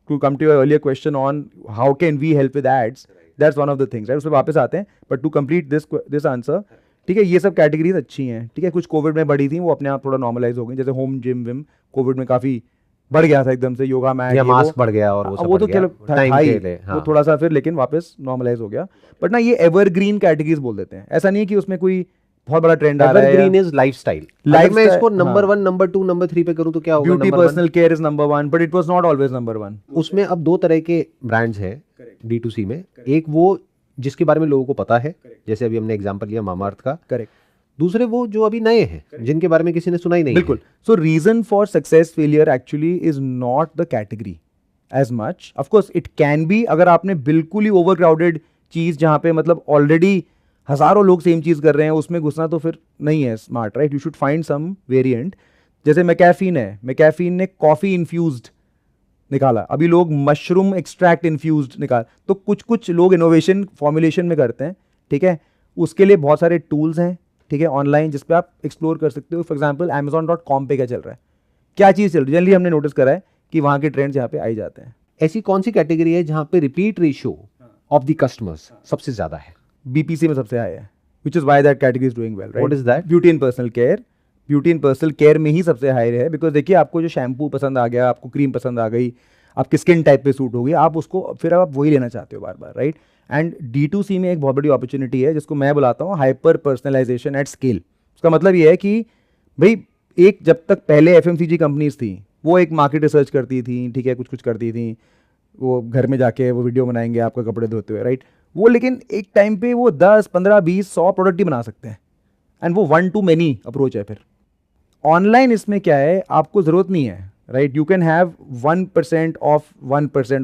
to come to your earlier question on how can we help with ads, that's one of the things, right? उस पर वापस आते हैं, but to complete this answer, ठीक है, ये सब कैटेगरीज अच्छी हैं, ठीक है। कुछ कोविड में बढ़ी थी, वो अपने आप थोड़ा नॉर्मलाइज हो गई, जैसे होम जिम विम कोविड में काफी बढ़ गया था एकदम से, योगा मैट, या मास्क बढ़ गया और वो सब वो तो बढ़ गया, चलो टाइम था ही, के लिए, हाँ। वो थोड़ा सा फिर लेकिन वापस नॉर्मलाइज हो गया। बट ना ये एवरग्रीन कैटेगरीज बोल देते हैं, ऐसा नहीं है कि उसमें कोई बहुत बड़ा ट्रेंड आ रहा है। Evergreen is lifestyle. अगर मैं इसको नंबर 1, नंबर 2, नंबर 3 पे करूं तो क्या होगा? Beauty personal care is number 1, but it was not always number 1। उसमें अब 2 तरह के ब्रांड्स हैं D2C में। एक वो जिसके बारे में लोगों को पता है, जैसे अभी हमने एग्जांपल लिया मामाअर्थ का। करेक्ट। दूसरे वो जो अभी नए हैं, जिनके बारे में किसी ने सुना ही नहीं। बिल्कुल। So reason for success failure actually is not the category as much, of course it can be, अगर आपने बिल्कुल ही ओवर क्राउडेड चीज जहां पे मतलब ऑलरेडी हजारों लोग सेम चीज कर रहे हैं उसमें घुसना तो फिर नहीं है smart, right? You should find some variant. जैसे मैकैफीन है, मैकैफीन ने कॉफी इन्फ्यूज्ड निकाला, अभी लोग मशरूम एक्सट्रैक्ट इन्फ्यूज्ड निकाल, तो कुछ कुछ लोग इनोवेशन फॉर्मुलेशन में करते हैं, ठीक है। उसके लिए बहुत सारे टूल्स हैं, ठीक है, ऑनलाइन, जिस पे आप एक्सप्लोर कर सकते हो। फॉर एग्जांपल Amazon.com पे क्या चल रहा है, क्या चीज़ चल रही है, जनरली हमने नोटिस करा है कि वहाँ के ट्रेंड्स यहाँ पे आई जाते हैं। ऐसी कौन सी कैटेगरी है जहां पे repeat ratio of the customers सबसे ज्यादा है? BPC में सबसे हाई है, which is why that category is doing well, right? What is that? Beauty and personal care. Beauty and personal care में ही सबसे हाई है, बिकॉज देखिए आपको जो शैम्पू पसंद आ गया, आपको क्रीम पसंद आ गई, आपकी स्किन टाइप पे सूट होगी, आप उसको फिर आप वही लेना चाहते हो बार बार, राइट? एंड D2C में एक बहुत बड़ी अपॉर्चुनिटी है जिसको मैं बुलाता हूँ हाइपर पर्सनलाइजेशन एट स्केल। उसका मतलब ये है कि भाई एक, जब तक पहले FMCG कंपनीज थी वो एक मार्केट रिसर्च करती थी, ठीक है, कुछ कुछ करती थी, वो घर में जाके वो वीडियो बनाएंगे आपका कपड़े धोते हुए, राइट? वो लेकिन एक टाइम पे वो 10, 15, 20, 100 प्रोडक्ट ही बना सकते हैं, एंड वो 1 to many अप्रोच है। फिर ऑनलाइन इसमें क्या है, आपको ज़रूरत नहीं है, right? You can have 1%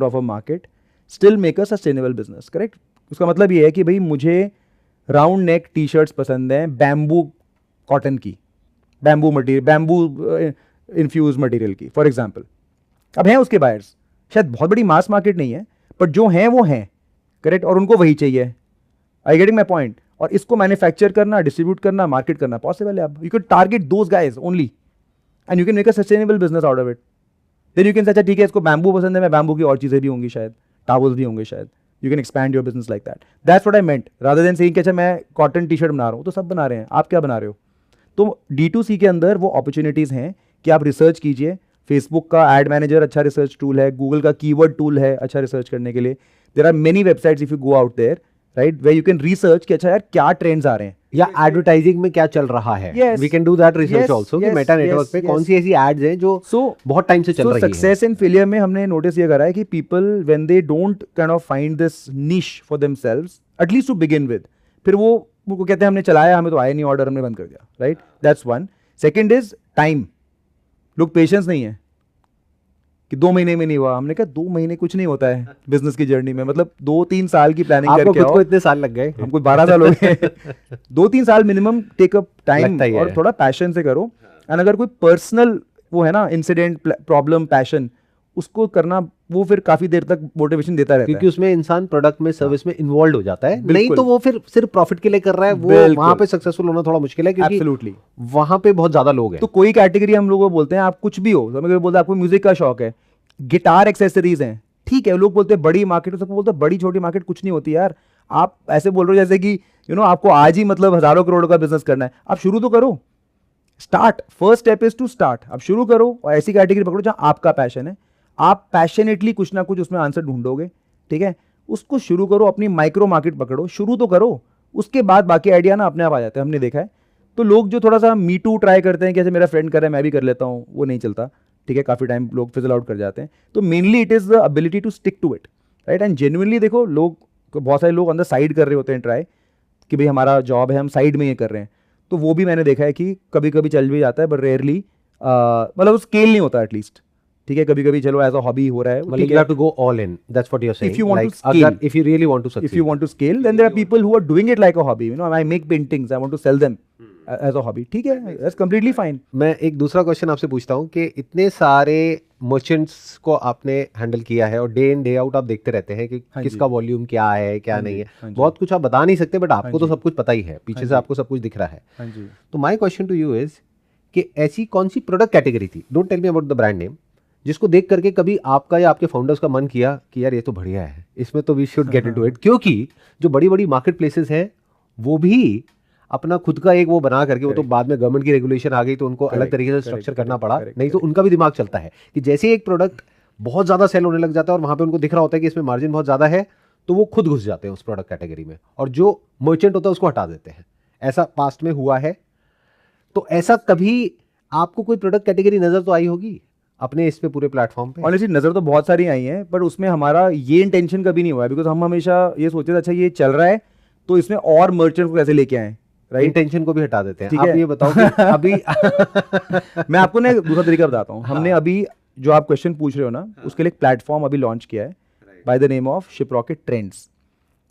of a market, still make a sustainable business, correct? उसका मतलब ये है कि भाई मुझे राउंड नेक टी शर्ट्स पसंद हैं बैम्बू कॉटन की, bamboo material, bamboo infuse material की, फॉर एग्जाम्पल। अब हैं उसके बायर्स, शायद बहुत बड़ी मास मार्केट नहीं है, बट जो हैं वो हैं, करेक्ट? और उनको वही चाहिए। I getting my point? और इसको मैन्युफैक्चर करना, डिस्ट्रीब्यूट करना, मार्केट करना पॉसिबल है। अब you can target those guys only and you can make a sustainable business out of it. Then you can say अच्छा ठीक है इसको बैम्बू पसंद है, मैं बैम्बू की और चीज़ें भी होंगी, शायद टावल्स भी होंगे, शायद you can expand your business like that. That's what I meant, rather than saying कि अच्छा मैं कॉटन टी शर्ट बना रहा हूँ, तो सब बना रहे हैं, आप क्या बना रहे हो? तो D2C के अंदर वो अपॉर्चुनिटीज़ हैं कि आप रिसर्च कीजिए। फेसबुक का एड मैनेजर अच्छा रिसर्च टूल है, गूगल का कीवर्ड टूल है अच्छा रिसर्च करने के लिए। There are many websites if you go out there, right, where you can research कि अच्छा यार क्या ट्रेंड्स आ रहे हैं या एडवर्टाइजिंग में क्या चल रहा है। Yes. We can do that research Yes, also कि yes, मेटा नेटवर्क yes, पे yes. कौन सी ऐसी एड्स हैं जो बहुत टाइम से चल रही हैं। सक्सेस एंड फेलियर में हमने नोटिस ये करा है कि people when they don't kind of find this niche for themselves, at least to begin with, फिर वो उनको कहते हैं हमने चलाया, हमें तो आया नहीं ऑर्डर, हमने बंद कर दिया, right? That's one. Second is time. लोग पेशेंस नहीं है कि 2 महीने में नहीं हुआ। हमने कहा 2 महीने कुछ नहीं होता है बिजनेस की जर्नी में, मतलब 2-3 साल की प्लानिंग करके आपको खुद को इतने साल लग गए, हमको 12 साल हो गए। 2-3 साल मिनिमम टेक अप टाइम और थोड़ा पैशन से करो। एंड अगर कोई पर्सनल वो है ना इंसिडेंट, प्रॉब्लम, पैशन, उसको करना, वो फिर काफी देर तक मोटिवेशन देता रहता है, क्योंकि उसमें इंसान प्रोडक्ट में, सर्विस में इन्वॉल्व हो जाता है। नहीं बिल्कुल। तो वो फिर सिर्फ प्रॉफिट के लिए कर रहा है, वो बिल्कुल। वहां पे सक्सेसफुल होना थोड़ा मुश्किल है, क्योंकि एब्सोल्युटली वहां पे बहुत ज्यादा लोग हैं। तो कोई कैटेगरी हम लोग को बोलते हैं, आप कुछ भी हो, हमें कोई बोलता है आपको म्यूजिक का शौक है, गिटार एक्सेसरीज हैं, ठीक है, लोग बोलते हैं बड़ी मार्केट, सबको बोलते हैं बड़ी छोटी मार्केट कुछ नहीं होती यार। आप ऐसे बोल रहे हो जैसे कि आपको आज ही मतलब हजारों करोड़ का बिजनेस करना है, आप शुरू तो करो। Start, first step is to start. आप शुरू करो और ऐसी कैटेगरी पकड़ो जहां आपका पैशन है, आप पैशनेटली कुछ ना कुछ उसमें आंसर ढूंढोगे, ठीक है, उसको शुरू करो। अपनी माइक्रो मार्केट पकड़ो, शुरू तो करो, उसके बाद बाकी आइडिया ना अपने आप आ जाते हैं। हमने देखा है तो लोग जो थोड़ा सा मी टू ट्राई करते हैं कि ऐसे मेरा फ्रेंड कर रहा है मैं भी कर लेता हूँ, वो नहीं चलता, ठीक है, काफी टाइम लोग फिजल आउट कर जाते हैं। तो mainly it is the ability to stick to it, right? And genuinely देखो, लोग, बहुत सारे लोग ऑन द साइड कर रहे होते हैं ट्राई, कि भाई हमारा जॉब है, हम साइड में ये कर रहे हैं, तो वो भी मैंने देखा है कि कभी कभी चल भी जाता है, बट रेयरली मतलब स्केल नहीं होता एटलीस्ट, ठीक है, कभी कभी चलो एज अ हॉबी हो रहा है, मतलब you have to go all in, that's what you're saying. If you want to Like, scale, अगर if you really want to if succeed, you want to scale, then there are people who are doing it like a hobby. You know, I make paintings, I want to sell them as a hobby. ठीक है, that's completely fine. मैं एक दूसरा question आपसे पूछता हूँ कि इतने सारे मर्चेंट्स को आपने हैंडल किया है और डे इन डे आउट आप देखते रहते हैं कि हाँ किसका जी। वॉल्यूम क्या है क्या हाँ नहीं जी, है, हाँ जी। बहुत कुछ आप बता नहीं सकते, बट आपको तो जी। सब कुछ पता ही है, पीछे हाँ से जी। आपको सब कुछ दिख रहा है. हाँ जी। तो my question to you is कि ऐसी कौन सी प्रोडक्ट कैटेगरी थी, don't tell me about the brand name, जिसको देख करके कभी आपका या आपके फाउंडर्स का मन किया कि यार ये तो बढ़िया है, इसमें तो we should get into it, क्योंकि जो बड़ी बड़ी मार्केट प्लेसेस हैं वो भी अपना खुद का एक वो बना करके, वो तो बाद में गवर्नमेंट की रेगुलेशन आ गई तो उनको अलग तरीके से स्ट्रक्चर करना पड़ा, नहीं तो उनका भी दिमाग चलता है कि जैसे ही एक प्रोडक्ट बहुत ज़्यादा सेल होने लग जाता है और वहाँ पे उनको दिख रहा होता है कि इसमें मार्जिन बहुत ज़्यादा है, तो वो खुद घुस जाते हैं उस प्रोडक्ट कैटेगरी में और जो मर्चेंट होता है उसको हटा देते हैं. ऐसा पास्ट में हुआ है. तो ऐसा कभी आपको कोई प्रोडक्ट कैटेगरी नज़र तो आई होगी अपने इस पे पूरे प्लेटफॉर्म पे? ऑनेस्टली नज़र तो बहुत सारी आई हैं, पर उसमें हमारा ये इंटेंशन कभी नहीं हुआ है, बिकॉज हम हमेशा ये सोचते थे अच्छा ये चल रहा है तो इसमें और मर्चेंट को कैसे लेके आए, राइट. इंटेंशन को भी हटा देते हैं. ठीक आप है. ये बताओ कि अभी मैं आपको ना एक दूसरा तरीका बताता हूँ. हमने अभी जो आप क्वेश्चन पूछ रहे हो ना, उसके लिए एक प्लेटफॉर्म अभी लॉन्च किया है by the name of Shiprocket trends.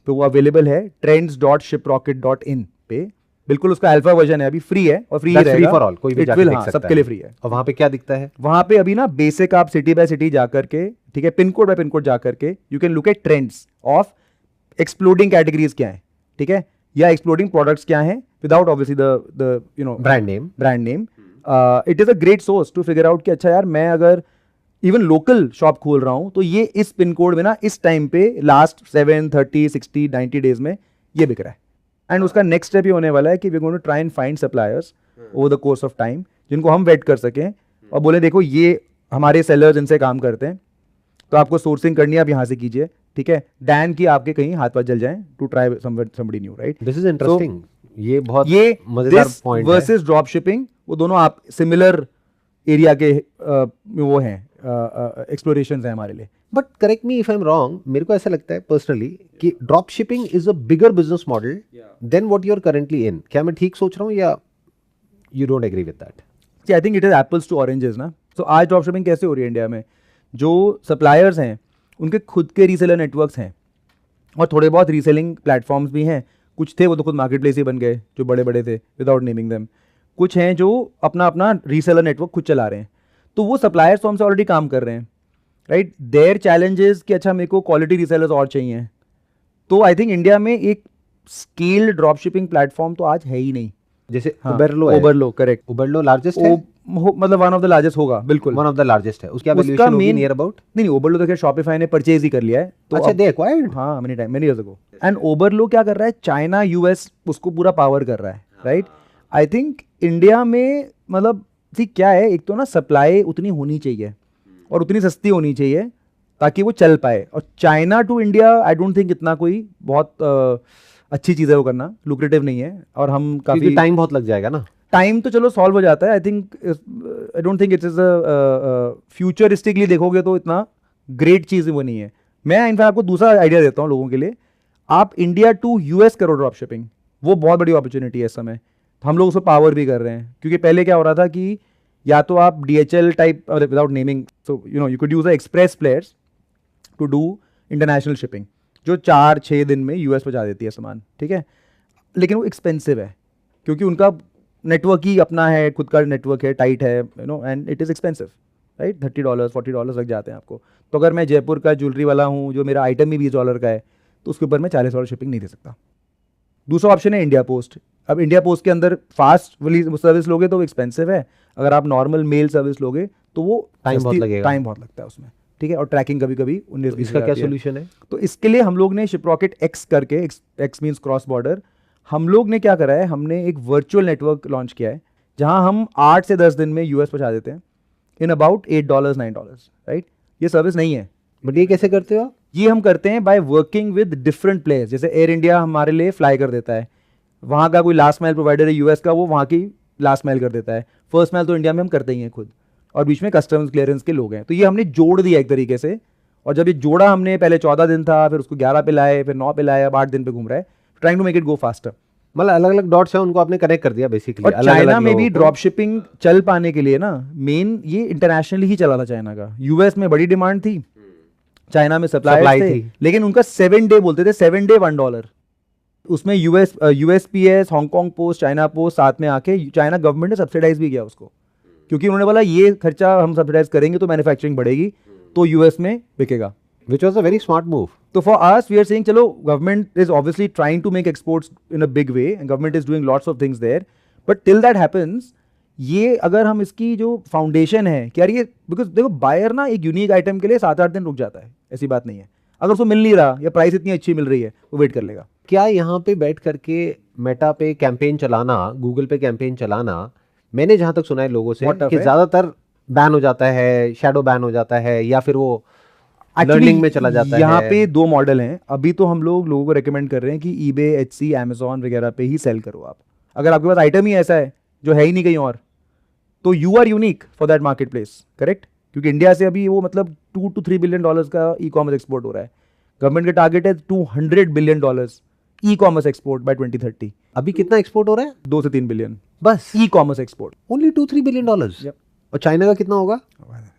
तो वो अवेलेबल है trends.shiprocket.in पे. बिल्कुल उसका अल्फा वर्जन है, अभी फ्री है और फ्री रहेगा, फ्री फॉर ऑल, कोई भी जाके देख सकता सबके लिए फ्री है. और वहाँ पे क्या दिखता है? वहाँ पे अभी ना बेसिक आप सिटी बाय सिटी जा करके, ठीक है, pin code by pin code जा करके you can look at trends of exploding categories क्या है, ठीक है, या एक्सप्लोडिंग प्रोडक्ट्स क्या हैं, without obviously the you know brand name. It is a great source to figure out कि अच्छा यार मैं अगर इवन लोकल शॉप खोल रहा हूँ तो ये इस पिन कोड में ना इस टाइम पे लास्ट 7, 30, 60, 90 डेज में ये बिक रहा है. एंड उसका नेक्स्ट स्टेप ये होने वाला है कि we going to try and find suppliers over the course of time जिनको हम वेट कर सकें और बोले देखो ये हमारे सेलर्स इनसे काम करते हैं तो आपको सोर्सिंग करनी है, आप यहाँ से कीजिए, ठीक है, डैन की आपके कहीं हाथ पाथ जल जाएं to try somebody new, right. This is interesting. ये बहुत ये मजेदार पॉइंट है. वर्सेस ड्रॉप शिपिंग, वो दोनों आप सिमिलर एरिया के वो हैं एक्सप्लोरेशंस हैं हमारे लिए. But correct me if I am wrong, मेरे को ऐसा लगता है पर्सनली कि drop shipping is a bigger business model than what you are currently in. क्या मैं ठीक सोच रहा हूँ या you don't agree with that? See, I think it is apples to oranges ना. So आज ड्रॉप शिपिंग कैसे हो रही है इंडिया में? जो सप्लायर्स हैं उनके खुद के रीसेलर नेटवर्क्स हैं और थोड़े बहुत रीसेलिंग प्लेटफॉर्म्स भी हैं. कुछ थे वो तो खुद मार्केट प्लेस ही बन गए जो बड़े बड़े थे विदाउट नेमिंग देम. कुछ हैं जो अपना अपना रीसेलर नेटवर्क खुद चला रहे हैं. तो वो सप्लायर्स तो हमसे ऑलरेडी काम कर रहे हैं, राइट. देयर चैलेंजेस कि अच्छा मेरे को क्वालिटी रीसेलर्स और चाहिए. तो आई थिंक इंडिया में एक स्केल्ड ड्रॉप शिपिंग प्लेटफॉर्म तो आज है ही नहीं. जैसे हाँ, उबरलो है. उबरलो, करेक्ट. उबरलो लार्जेस्ट है, मतलब वन ऑफ द लार्जेस्ट होगा, बिल्कुल वन ऑफ द लार्जेस्ट है. उसका उसका वैल्यूएशन होगी main- नियर अबाउट. नहीं ओबरलो तो खैर शॉपिफाई ने परचेज ही कर लिया है. तो अच्छा, अब- दे एक्वायर्ड. हाँ मेनी इयर्स अगो. एंड ओबरलो क्या कर रहा है, चाइना यूएस उसको पूरा पावर कर रहा है, राइट. आई थिंक इंडिया में मतलब ठीक क्या है, एक तो ना सप्लाई उतनी होनी चाहिए और उतनी सस्ती होनी चाहिए ताकि वो चल पाए. और China to India I don't think इतना कोई बहुत अच्छी चीज़ है वो करना, लुक्रेटिव नहीं है. और हम क्योंकि काफ़ी टाइम बहुत लग जाएगा ना. टाइम तो चलो सॉल्व हो जाता है. I think I don't think it's is futuristically देखोगे तो इतना ग्रेट चीज़ वो नहीं है. मैं इनफैक्ट आपको दूसरा आइडिया देता हूँ लोगों के लिए. आप इंडिया टू यूएस करो ड्रॉप शिपिंग, वो बहुत बड़ी अपॉर्चुनिटी है इस समय. हम लोग उसको पावर भी कर रहे हैं क्योंकि पहले क्या हो रहा था कि या तो आप DHL type without naming, so you know you could use the express players to do international shipping जो 4-6 दिन में यूएस पहुंचा देती है सामान, ठीक है. लेकिन वो एक्सपेंसिव है क्योंकि उनका नेटवर्क ही अपना है, खुद का नेटवर्क है, टाइट है, you know, and it is expensive, right. $30 $40 लग जाते हैं आपको. तो अगर मैं जयपुर का ज्वेलरी वाला हूँ जो मेरा आइटम ही $20 का है तो उसके ऊपर मैं $40 शिपिंग नहीं दे सकता. दूसरा ऑप्शन है इंडिया पोस्ट. अब इंडिया पोस्ट के अंदर फास्ट वाली सर्विस लोगे तो वो एक्सपेंसिव है. अगर आप नॉर्मल मेल सर्विस लोगे तो वो टाइम बहुत लगेगा. टाइम बहुत लगता है उसमें, ठीक है. और ट्रैकिंग कभी कभी 19-20 इसका क्या सोल्यूशन है? तो इसके लिए हम लोग ने शिपरॉकेट एक्स करके, एक्स मीन्स क्रॉस बॉर्डर, हम लोग ने क्या करा है, हमने एक वर्चुअल नेटवर्क लॉन्च किया है जहां हम 8 से 10 दिन में यूएस पहुंचा देते हैं इन अबाउट $8 $9, राइट. ये सर्विस नहीं है. बट ये कैसे करते हो आप? ये हम करते हैं by working with different players. जैसे एयर इंडिया हमारे लिए फ्लाई कर देता है, वहाँ का कोई लास्ट माइल प्रोवाइडर है यूएस का, वो वहाँ की लास्ट माइल कर देता है. फर्स्ट माइल तो इंडिया में हम करते ही हैं खुद, और बीच में कस्टम्स क्लियरेंस के लोग हैं. तो ये हमने जोड़ दिया एक तरीके से. और जब ये जोड़ा हमने, पहले 14 दिन था, फिर उसको 11 पे लाए, फिर 9 पे लाए, अब 8 दिन पे घूम रहा है, trying to make it go faster. मतलब अलग अलग डॉट्स हैं, उनको आपने कनेक्ट कर दिया बेसिकली। और चाइना में भी ड्रॉप शिपिंग चल पाने के लिए ना मेन ये इंटरनेशनली ही चला था चाइना का। यूएस में बड़ी डिमांड थी, चाइना में सप्लाई थे, लेकिन उनका 7 डे बोलते थे, 7 डे $1। उसमें USPS, Hong Kong post, China post साथ में आके चाइना गवर्नमेंट ने सब्सिडाइज भी किया उसको, क्योंकि उन्होंने बोला ये खर्चा हम सब्सिडाइज करेंगे तो मैन्युफैक्चरिंग बढ़ेगी, तो यूएस में बिकेगा। Which was a very smart move. So for us, we are saying, चलो, government is obviously trying to make exports in a big way, and government is doing lots of things there. But till that happens, ये अगर हम इसकी जो foundation है कि यार ये, बिकॉज देखो बायर ना एक यूनिक आइटम के लिए 7-8 दिन रुक जाता है, ऐसी बात नहीं है। अगर उसको मिल नहीं रहा या प्राइस इतनी अच्छी मिल रही है, वो वेट कर लेगा। क्या यहाँ पे बैठ करके मेटा पे कैंपेन चलाना, गूगल पे कैंपेन चलाना, मैंने जहां तक सुना है लोगों से कि ज्यादातर बैन हो जाता है, शैडो बैन हो जाता है, या फिर वो लर्निंग में चला जाता है। यहाँ पे 2 मॉडल हैं। अभी तो हम लोगों को रेकमेंड कर रहे हैं कि eBay, Etsy, Amazon वगैरह पे ही सेल करो आप। अगर आपके पास आइटम ही ऐसा है जो है ही नहीं कहीं और, तो you are unique for that market place, correct? क्योंकि इंडिया से अभी वो मतलब $2 to $3 बिलियन का ई कॉमर्स एक्सपोर्ट हो रहा है। गवर्नमेंट का टारगेट है $200 billion e commerce export bye 2030। अभी कितना एक्सपोर्ट हो रहा है? 2 से 3 बिलियन बस e commerce export. Only $2-3 billion. और चाइना का कितना होगा?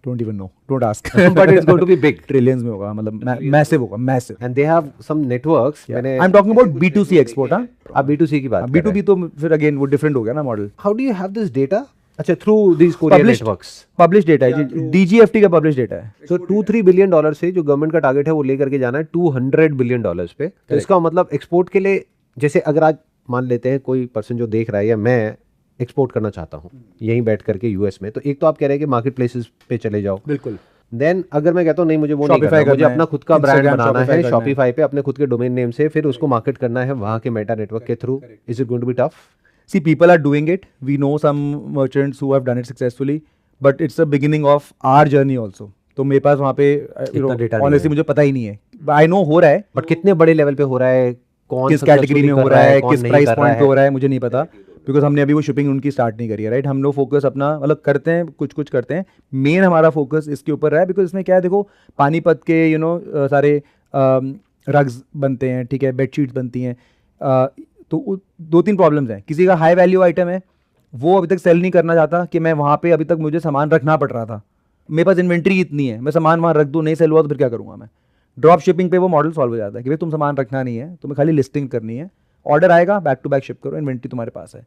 Don't even know, don't ask. But it's going to be big. Trillions में होगा, मतलब massive होगा, massive. And they have some networks. I'm talking about B2C export, हाँ? आप B2C की बात कर रहे हैं। B2B तो फिर again वो different हो गया ना model. How do you have this data? अच्छा, through these courier networks. Published data है, DGFT का published data है। So $2-3 बिलियन से जो गवर्नमेंट का टारगेट है वो लेकर के जाना है $200 बिलियन पे। तो इसका मतलब एक्सपोर्ट के लिए, जैसे अगर आज मान लेते हैं कोई पर्सन जो देख रहा है या मैं एक्सपोर्ट करना चाहता हूँ यहीं बैठ करके यूएस में, तो एक तो आप कह रहे हैं कि मार्केट प्लेसेस पे चले जाओ। बिल्कुल। देन अगर मैं कहता हूँ नहीं, मुझे वो नहीं करना, मुझे अपना खुद का ब्रांड बनाना है शॉपिफाई पे, अपने खुद के डोमेन नेम से, फिर उसको मार्केट करना है वहाँ के मेटा नेटवर्क के through, is it going to be tough? See, people are doing it. We know some merchants who have done it successfully, but it's the beginning of our journey also. तो मेरे पास वहाँ पे honestly मुझे पता ही नहीं है। I know हो रहा है, बट कितने बड़े लेवल पे हो रहा है, कौन किस कैटेगरी में हो रहा है, किस प्राइस पॉइंट पे हो रहा है, मुझे नहीं पता, बिकॉज हमने अभी वो शिपिंग उनकी स्टार्ट नहीं करी है, राइट? हम लोग फोकस अपना मतलब करते हैं, कुछ करते हैं, मेन हमारा फोकस इसके ऊपर है, बिकॉज इसमें क्या है, देखो पानीपत के सारे रग्स बनते हैं, ठीक है, बेडशीट्स बनती हैं, तो 2-3 प्रॉब्लम्स हैं। किसी का हाई वैल्यू आइटम है, वो अभी तक सेल नहीं करना चाहता कि मैं वहाँ पे अभी तक मुझे सामान रखना पड़ रहा था, मेरे पास इन्वेंट्री इतनी है, मैं सामान वहाँ रख दूँ, नहीं सेल हुआ तो फिर क्या करूँगा मैं? ड्रॉप शिपिंग पे वो मॉडल सॉल्व हो जाता है कि भाई तुम सामान रखना नहीं है, तुम्हें खाली लिस्टिंग करनी है, ऑर्डर आएगा, बैक टू बैक शिप करो, इन्वेंट्री तुम्हारे पास है।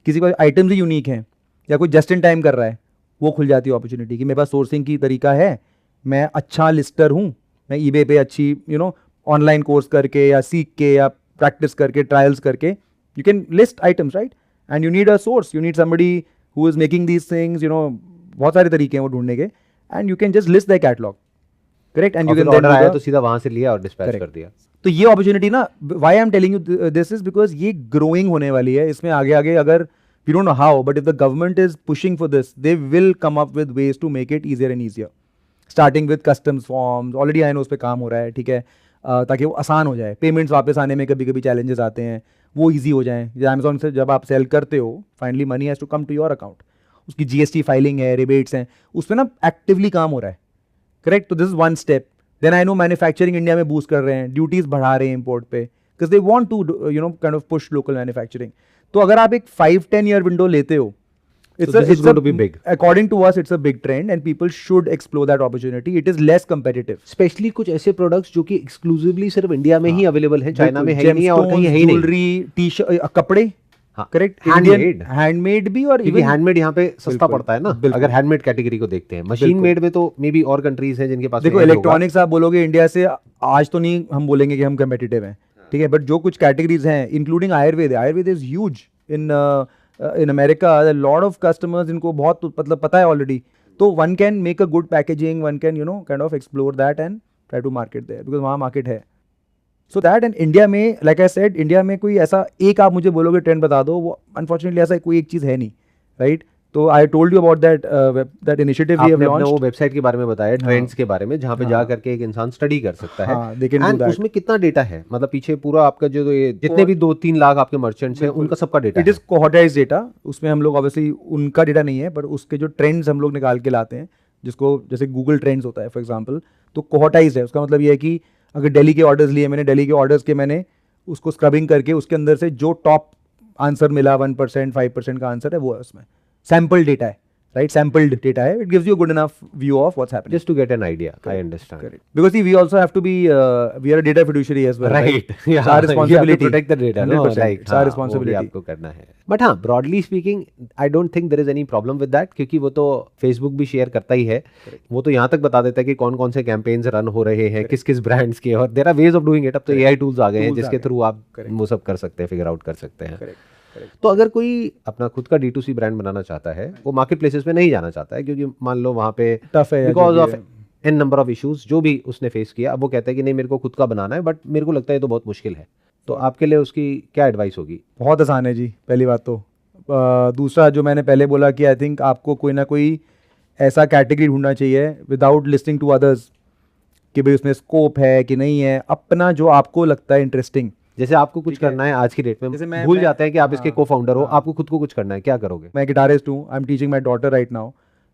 किसी को आइटम्स ही यूनिक हैं या कोई जस्ट इन टाइम कर रहा है, वो खुल जाती है अपॉर्चुनिटी कि मेरे पास सोर्सिंग की तरीका है, मैं अच्छा लिस्टर हूँ, मैं ईबे पे अच्छी ऑनलाइन कोर्स करके या सीख के या प्रैक्टिस करके ट्रायल्स करके you can list items, right? And you need a source, you need somebody who is making these things, बहुत सारे तरीके हैं वो ढूंढने के, and you can just list the catalogue, correct? And you can order आया तो सीधा वहां से लिया और डिस्पैच कर दिया। तो ये अपॉर्चुनिटी ना, why I am telling you this is because ये ग्रोइंग होने वाली है। इसमें आगे अगर we don't know how, but if the government is pushing for this, they will come up with ways to make it easier and easier, starting with customs forms. Already I know उस पर काम हो रहा है, ठीक है, ताकि वो आसान हो जाए। पेमेंट्स वापस आने में कभी कभी चैलेंजेस आते हैं, वो ईजी हो जाएं। अमेजोन से जब आप सेल करते हो, finally money has to come to your account, उसकी जीएसटी फाइलिंग है, रिबेट्स हैं, उस पर ना एक्टिवली काम हो रहा है, करेक्ट? तो this is one step. Then I know manufacturing India में बूस्ट कर रहे हैं, ड्यूटीज बढ़ा रहे हैं इंपोर्ट पे, because they want to kind of push local manufacturing. तो अगर आप एक 5-10 ईयर विंडो लेते हो, it's going to be big. According to us, it's a big trend and people should explore that opportunity. It is less competitive. Especially कुछ ऐसे products जो कि एक्सक्लूसिवली सिर्फ इंडिया में ही अवेलेबल है, चाइना में है नहीं और कहीं है ही नहीं। ज्वेलरी, टी-शर्ट, कपड़े, करेक्ट, हैंडमेड भी, और इवन हैंडमेड यहाँ पे सस्ता पड़ता है ना, अगर हैंडमेड कैटेगरी को देखते हैं। मशीन मेड में तो मे बी और कंट्रीज हैं जिनके पास। देखो इलेक्ट्रॉनिक्स आप बोलोगे इंडिया से आज तो नहीं हम बोलेंगे कि हम कम्पिटिटिव हैं, ठीक है, बट जो कुछ कैटेगरीज हैं including Ayurveda is huge in America, a lot of customers इनको बहुत मतलब पता है ऑलरेडी, तो one can make a good packaging, one can kind of explore that and try to market there because वहाँ market है। So that and India में, like I said, India में कोई ऐसा एक आप मुझे बोलोगे ट्रेंड बता दो, वो unfortunately ऐसा कोई एक चीज़ है नहीं, right? तो I told you about that initiative we have launched। आपने वो वेबसाइट के बारे में बताया, ट्रेंड्स के बारे में, जहाँ पे जा करके एक इंसान स्टडी कर सकता है। एंड उसमें कितना डेटा है, मतलब पीछे पूरा आपका जो ये जितने भी 2-3 लाख आपके मर्चेंट्स हैं उनका सबका डेटा। इट इज कोहोटाइज्ड डेटा, उसमें हम लोग ऑब्वियसली उनका डेटा नहीं है, बट उसके जो ट्रेंड्स हम लोग निकाल के लाते हैं, जिसको जैसे गूगल ट्रेंड्स होता है फॉर एग्जाम्पल, तो कोहोटाइज्ड है। उसका मतलब ये है कि अगर दिल्ली के ऑर्डर्स लिए मैंने, दिल्ली के ऑर्डर्स के मैंने उसको स्क्रबिंग करके उसके अंदर से जो टॉप आंसर मिला 1% 5% का आंसर है वो है उसमें, सैम्पल डेटा है, राइट, सैम्पल्ड डेटा है, it gives you good enough view of what's happening, just to get an idea. I understand. correct, because see, we also have to be we are a data fiduciary as well, Right. It's Yeah. our You have to responsibility, protect the data. No, 100%, like it's our हाँ, वो भी responsibility. आपको करना है. But हाँ, broadly speaking, I don't think there is any problem with that, क्योंकि वो तो Facebook भी शेयर करता ही है. वो तो यहाँ तक बता देता है कि कौन कौन से कैंपेन्स रन हो रहे हैं, किस किस ब्रांड्स के, और there are ways of doing it. अब तो AI टूल्स आ गए हैं जिसके थ्रू आप वो सब कर सकते हैं, फिगर आउट कर सकते हैं. तो अगर कोई अपना खुद का D2C ब्रांड बनाना चाहता है, वो मार्केट प्लेसेस पे नहीं जाना चाहता है, क्योंकि मान लो वहाँ पे टफ है because of n number of issues जो भी उसने फेस किया, अब वो कहता है कि नहीं मेरे को खुद का बनाना है, बट मेरे को लगता है ये तो बहुत मुश्किल है. तो आपके लिए उसकी क्या एडवाइस होगी? बहुत आसान है जी, पहली बात तो. दूसरा जो मैंने पहले बोला कि आई थिंक आपको कोई ना कोई ऐसा कैटेगरी ढूंढना चाहिए विदाउट लिस्टिंग टू अदर्स कि भाई उसमें स्कोप है कि नहीं है, अपना जो आपको लगता है इंटरेस्टिंग. जैसे आपको कुछ करना है आज की डेट में, जैसे भूल जाते हैं कि आप इसके को फाउंडर हो, आपको खुद को कुछ करना है, क्या करोगे? मैं गिटारिस्ट हूँ, I am teaching my daughter right now,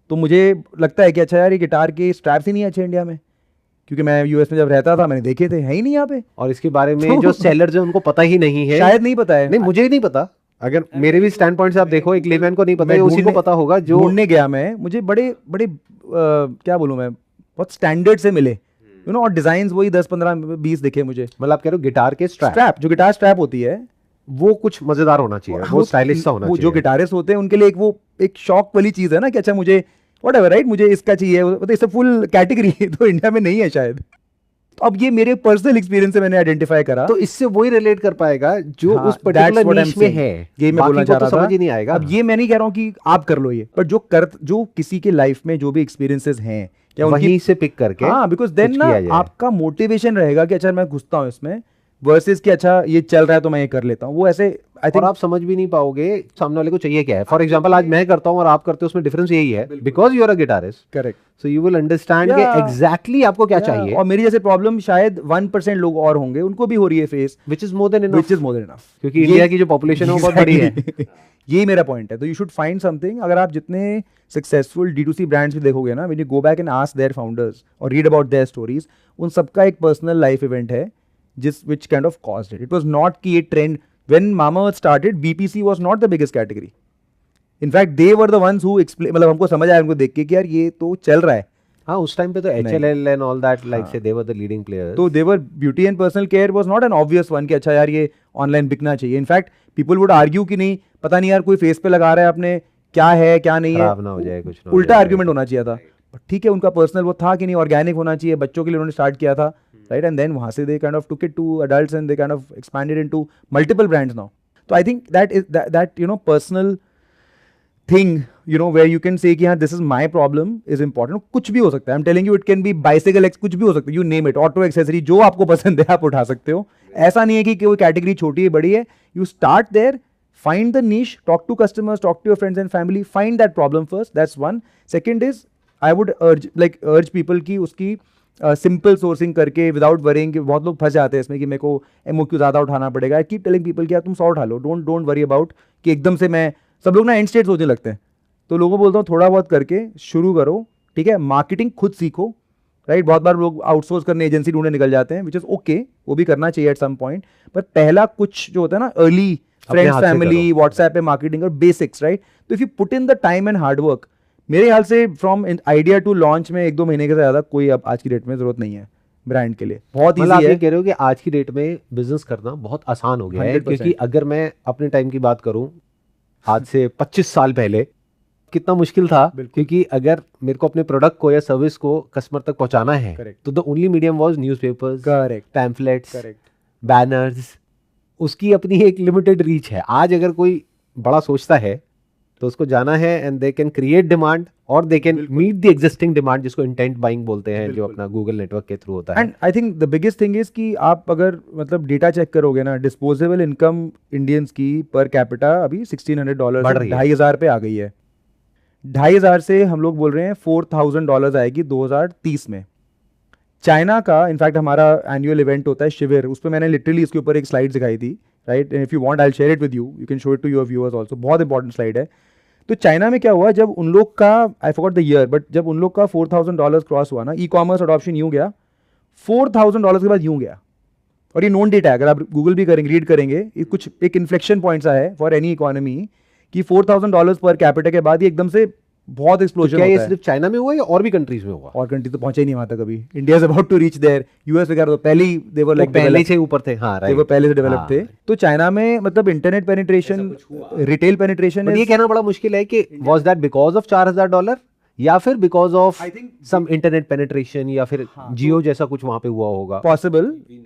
तो मुझे लगता है कि अच्छा यार ये गिटार के स्ट्रैप्स ही नहीं अच्छे इंडिया में, क्योंकि मैं यूएस में जब रहता था मैंने देखे थे, है ही नहीं यहाँ पे, और इसके बारे में जो सेलर्स हैं उनको पता ही नहीं है, शायद नहीं पता है. नहीं मुझे ही नहीं पता. अगर मेरे भी स्टैंड पॉइंट से आप देखो, एक लेमैन को नहीं पता है, उसी को पता होगा जो ढूंढने गया मैं, मुझे बड़े बड़े क्या बोलूँ मैं, बहुत स्टैंडर्ड से मिले, यू नो, और डिजाइन्स वही 10 15 20 दिखे मुझे. मतलब आप कह रहे हो गिटार के स्ट्रैप, जो गिटार स्ट्रैप होती है वो कुछ मजेदार होना चाहिए, वो स्टाइलिश सा होना वो चाहिए. जो गिटारिस्ट होते हैं उनके लिए एक शौक वाली चीज है ना कि अच्छा मुझे व्हाटएवर, राइट, मुझे इसका चाहिए, मतलब इससे फुल कैटेगरी तो इंडिया में नहीं है शायद. तो अब ये मेरे पर्सनल एक्सपीरियंस से मैंने आइडेंटिफाई करा, तो इससे वही रिलेट कर पाएगा जो हाँ, उस पर्टिकुलर नीश में है. ये मैं बोलना चाह रहा था. समझ ही नहीं आएगा. अब ये मैं नहीं कह रहा हूँ कि आप कर लो ये, पर जो किसी के लाइफ में जो भी एक्सपीरियंसेस हैं या वहीं से पिक करके, हाँ, बिकॉज देन ना आपका मोटिवेशन रहेगा कि अच्छा मैं घुसता हूँ इसमें, वर्सेस कि अच्छा ये चल रहा है तो मैं ये कर लेता हूँ. वो ऐसे आई थिंक आप समझ भी नहीं पाओगे सामने वाले को चाहिए क्या है. फॉर एग्जांपल आज मैं करता हूँ और आप करते हो, उसमें डिफरेंस यही है, because you are a guitarist, correct, so you will understand कि एग्जैक्टली आपको क्या चाहिए. और मेरी जैसे प्रॉब्लम शायद 1% लोग और होंगे, उनको भी हो रही है face, which is more than enough, क्योंकि इंडिया की जो पॉपुलेशन है वो बहुत बड़ी है. यही मेरा पॉइंट है. तो यू शुड फाइंड समथिंग. अगर आप जितने सक्सेसफुल D2C ब्रांड्स भी देखोगे ना, when you go back and ask their founders और रीड अबाउट देयर स्टोरीज, उन सबका एक पर्सनल लाइफ इवेंट है which kind of caused it. It was not कि ये trend, when Mamaearth started, BPC was not the biggest category. In fact, they were the ones who explain, मतलब हमको समझ आया उनको देख के कि यार ये तो चल रहा है. हाँ, उस टाइम पे तो HLL and all that, like say they were the leading players. तो they were beauty and personal care was not an obvious one कि अच्छा यार ये ऑनलाइन बिकना चाहिए. In fact, people would argue कि नहीं, पता नहीं यार कोई फेस पे लगा रहा है अपने, क्या है क्या नहीं है, खराब ना हो जाए, कुछ ना उल्टा आर्ग्यूमेंट होना चाहिए था. ठीक है, उनका पर्सनल वो था कि नहीं, ऑर्गेनिक होना चाहिए, बच्चों के लिए उन्होंने स्टार्ट किया था, right, and then वहाँ से they kind of took it to adults and they kind of expanded into multiple brands now. So I think that is that you know personal thing, you know, where you can say कि हाँ this is my problem is important. कुछ भी हो सकता है. I'm telling you it can be bicycle, कुछ भी हो सकता है. You name it, auto accessory, जो आपको पसंद है आप उठा सकते हो. ऐसा नहीं है कि कोई कैटेगरी छोटी है बड़ी है. You start there, find the niche, talk to customers, talk to your friends and family, find that problem first. That's one. Second is I would urge people कि उसकी सिंपल सोर्सिंग करके विदाउट वरिंग, बहुत लोग फंस जाते हैं इसमें कि मेरे को MOQ ज़्यादा उठाना पड़ेगा. आई कीप टेलिंग पीपल कि यार तुम 100 उठा लो, डोंट वरी अबाउट कि एकदम से मैं, सब लोग ना एंड स्टेट सोचने लगते हैं. तो लोगों को बोलता हूँ थोड़ा बहुत करके शुरू करो, ठीक है. मार्केटिंग खुद सीखो, राइट. बहुत बार लोग आउटसोर्स करने एजेंसी ढूंढने निकल जाते हैं, विच इज़ ओके, वो भी करना चाहिए एट सम पॉइंट. पर पहला कुछ जो होता है ना, अर्ली फ्रेंड्स, फैमिली, व्हाट्सएप पे मार्केटिंग और बेसिक्स, राइट. तो if you put in the time and hard work, मेरे ख्याल से फ्रॉम आइडिया टू लॉन्च में 1-2 महीने के ज़्यादा कोई अब आज की डेट में जरूरत नहीं है ब्रांड के लिए. बहुत ईजी है. आप ये कह रहे हो कि आज की डेट में बिजनेस करना बहुत आसान हो गया है, क्योंकि अगर मैं अपने टाइम की बात करूं, आज से 25 साल पहले कितना मुश्किल था, क्योंकि अगर मेरे को अपने प्रोडक्ट को या सर्विस को कस्टमर तक पहुंचाना है, तो the only medium was newspapers, correct, pamphlets, correct, banners. उसकी अपनी एक लिमिटेड रीच है. आज अगर कोई बड़ा सोचता है तो उसको जाना है and they can create demand और they can meet the existing demand, जिसको इंटेंट बाइंग बोलते हैं, जो अपना गूगल नेटवर्क के थ्रू होता है. And I think the biggest thing is कि आप अगर मतलब डेटा चेक करोगे ना, डिस्पोजेबल इनकम इंडियंस की पर कैपिटा अभी $1,600 $2,500 पे आ गई है. 2,500 से हम लोग बोल रहे हैं $4,000 आएगी 2030 में. चाइना का इनफैक्ट हमारा एनुअल इवेंट होता है शिविर, उस पर मैंने लिटरली इसके ऊपर एक स्लाइड दिखाई थी, right. If you want I will share it with you, you can show it to your viewers also. बहुत इंपॉर्टेंट स्लाइड है. तो चाइना में क्या हुआ, जब उन लोग का, I forgot the year, but जब उन लोग का $4,000 क्रॉस हुआ ना, ई कॉमर्स अडॉप्शन यूं गया, $4,000 के बाद यूं गया. और ये नोन डेटा है, अगर आप गूगल भी करेंगे, रीड करेंगे, ये कुछ एक इन्फ्लेक्शन पॉइंट्स है फॉर एनी इकोनॉमी कि $4,000 पर कैपिटा के बाद ये एकदम से बहुत तो एक्सप्लोजन क्या ये होता है। सिर्फ चाइना में हुआ या और भी कंट्रीज में हुआ? और कंट्री तो पहुंचे ही नहीं वहां तक अभी। India is about to reach there, US वगैरह तो पहले ही दे वर वो लाइक पहले से ऊपर थे, हाँ वो राइट। पहले से डेवलप हाँ। थे। तो चाइना में मतलब internet penetration, retail penetration but ये कहना बड़ा मुश्किल है कि वाज दैट बिकॉज ऑफ $4,000 या फिर because of some internet penetration या फिर जियो जैसा कुछ वहां पे हुआ होगा?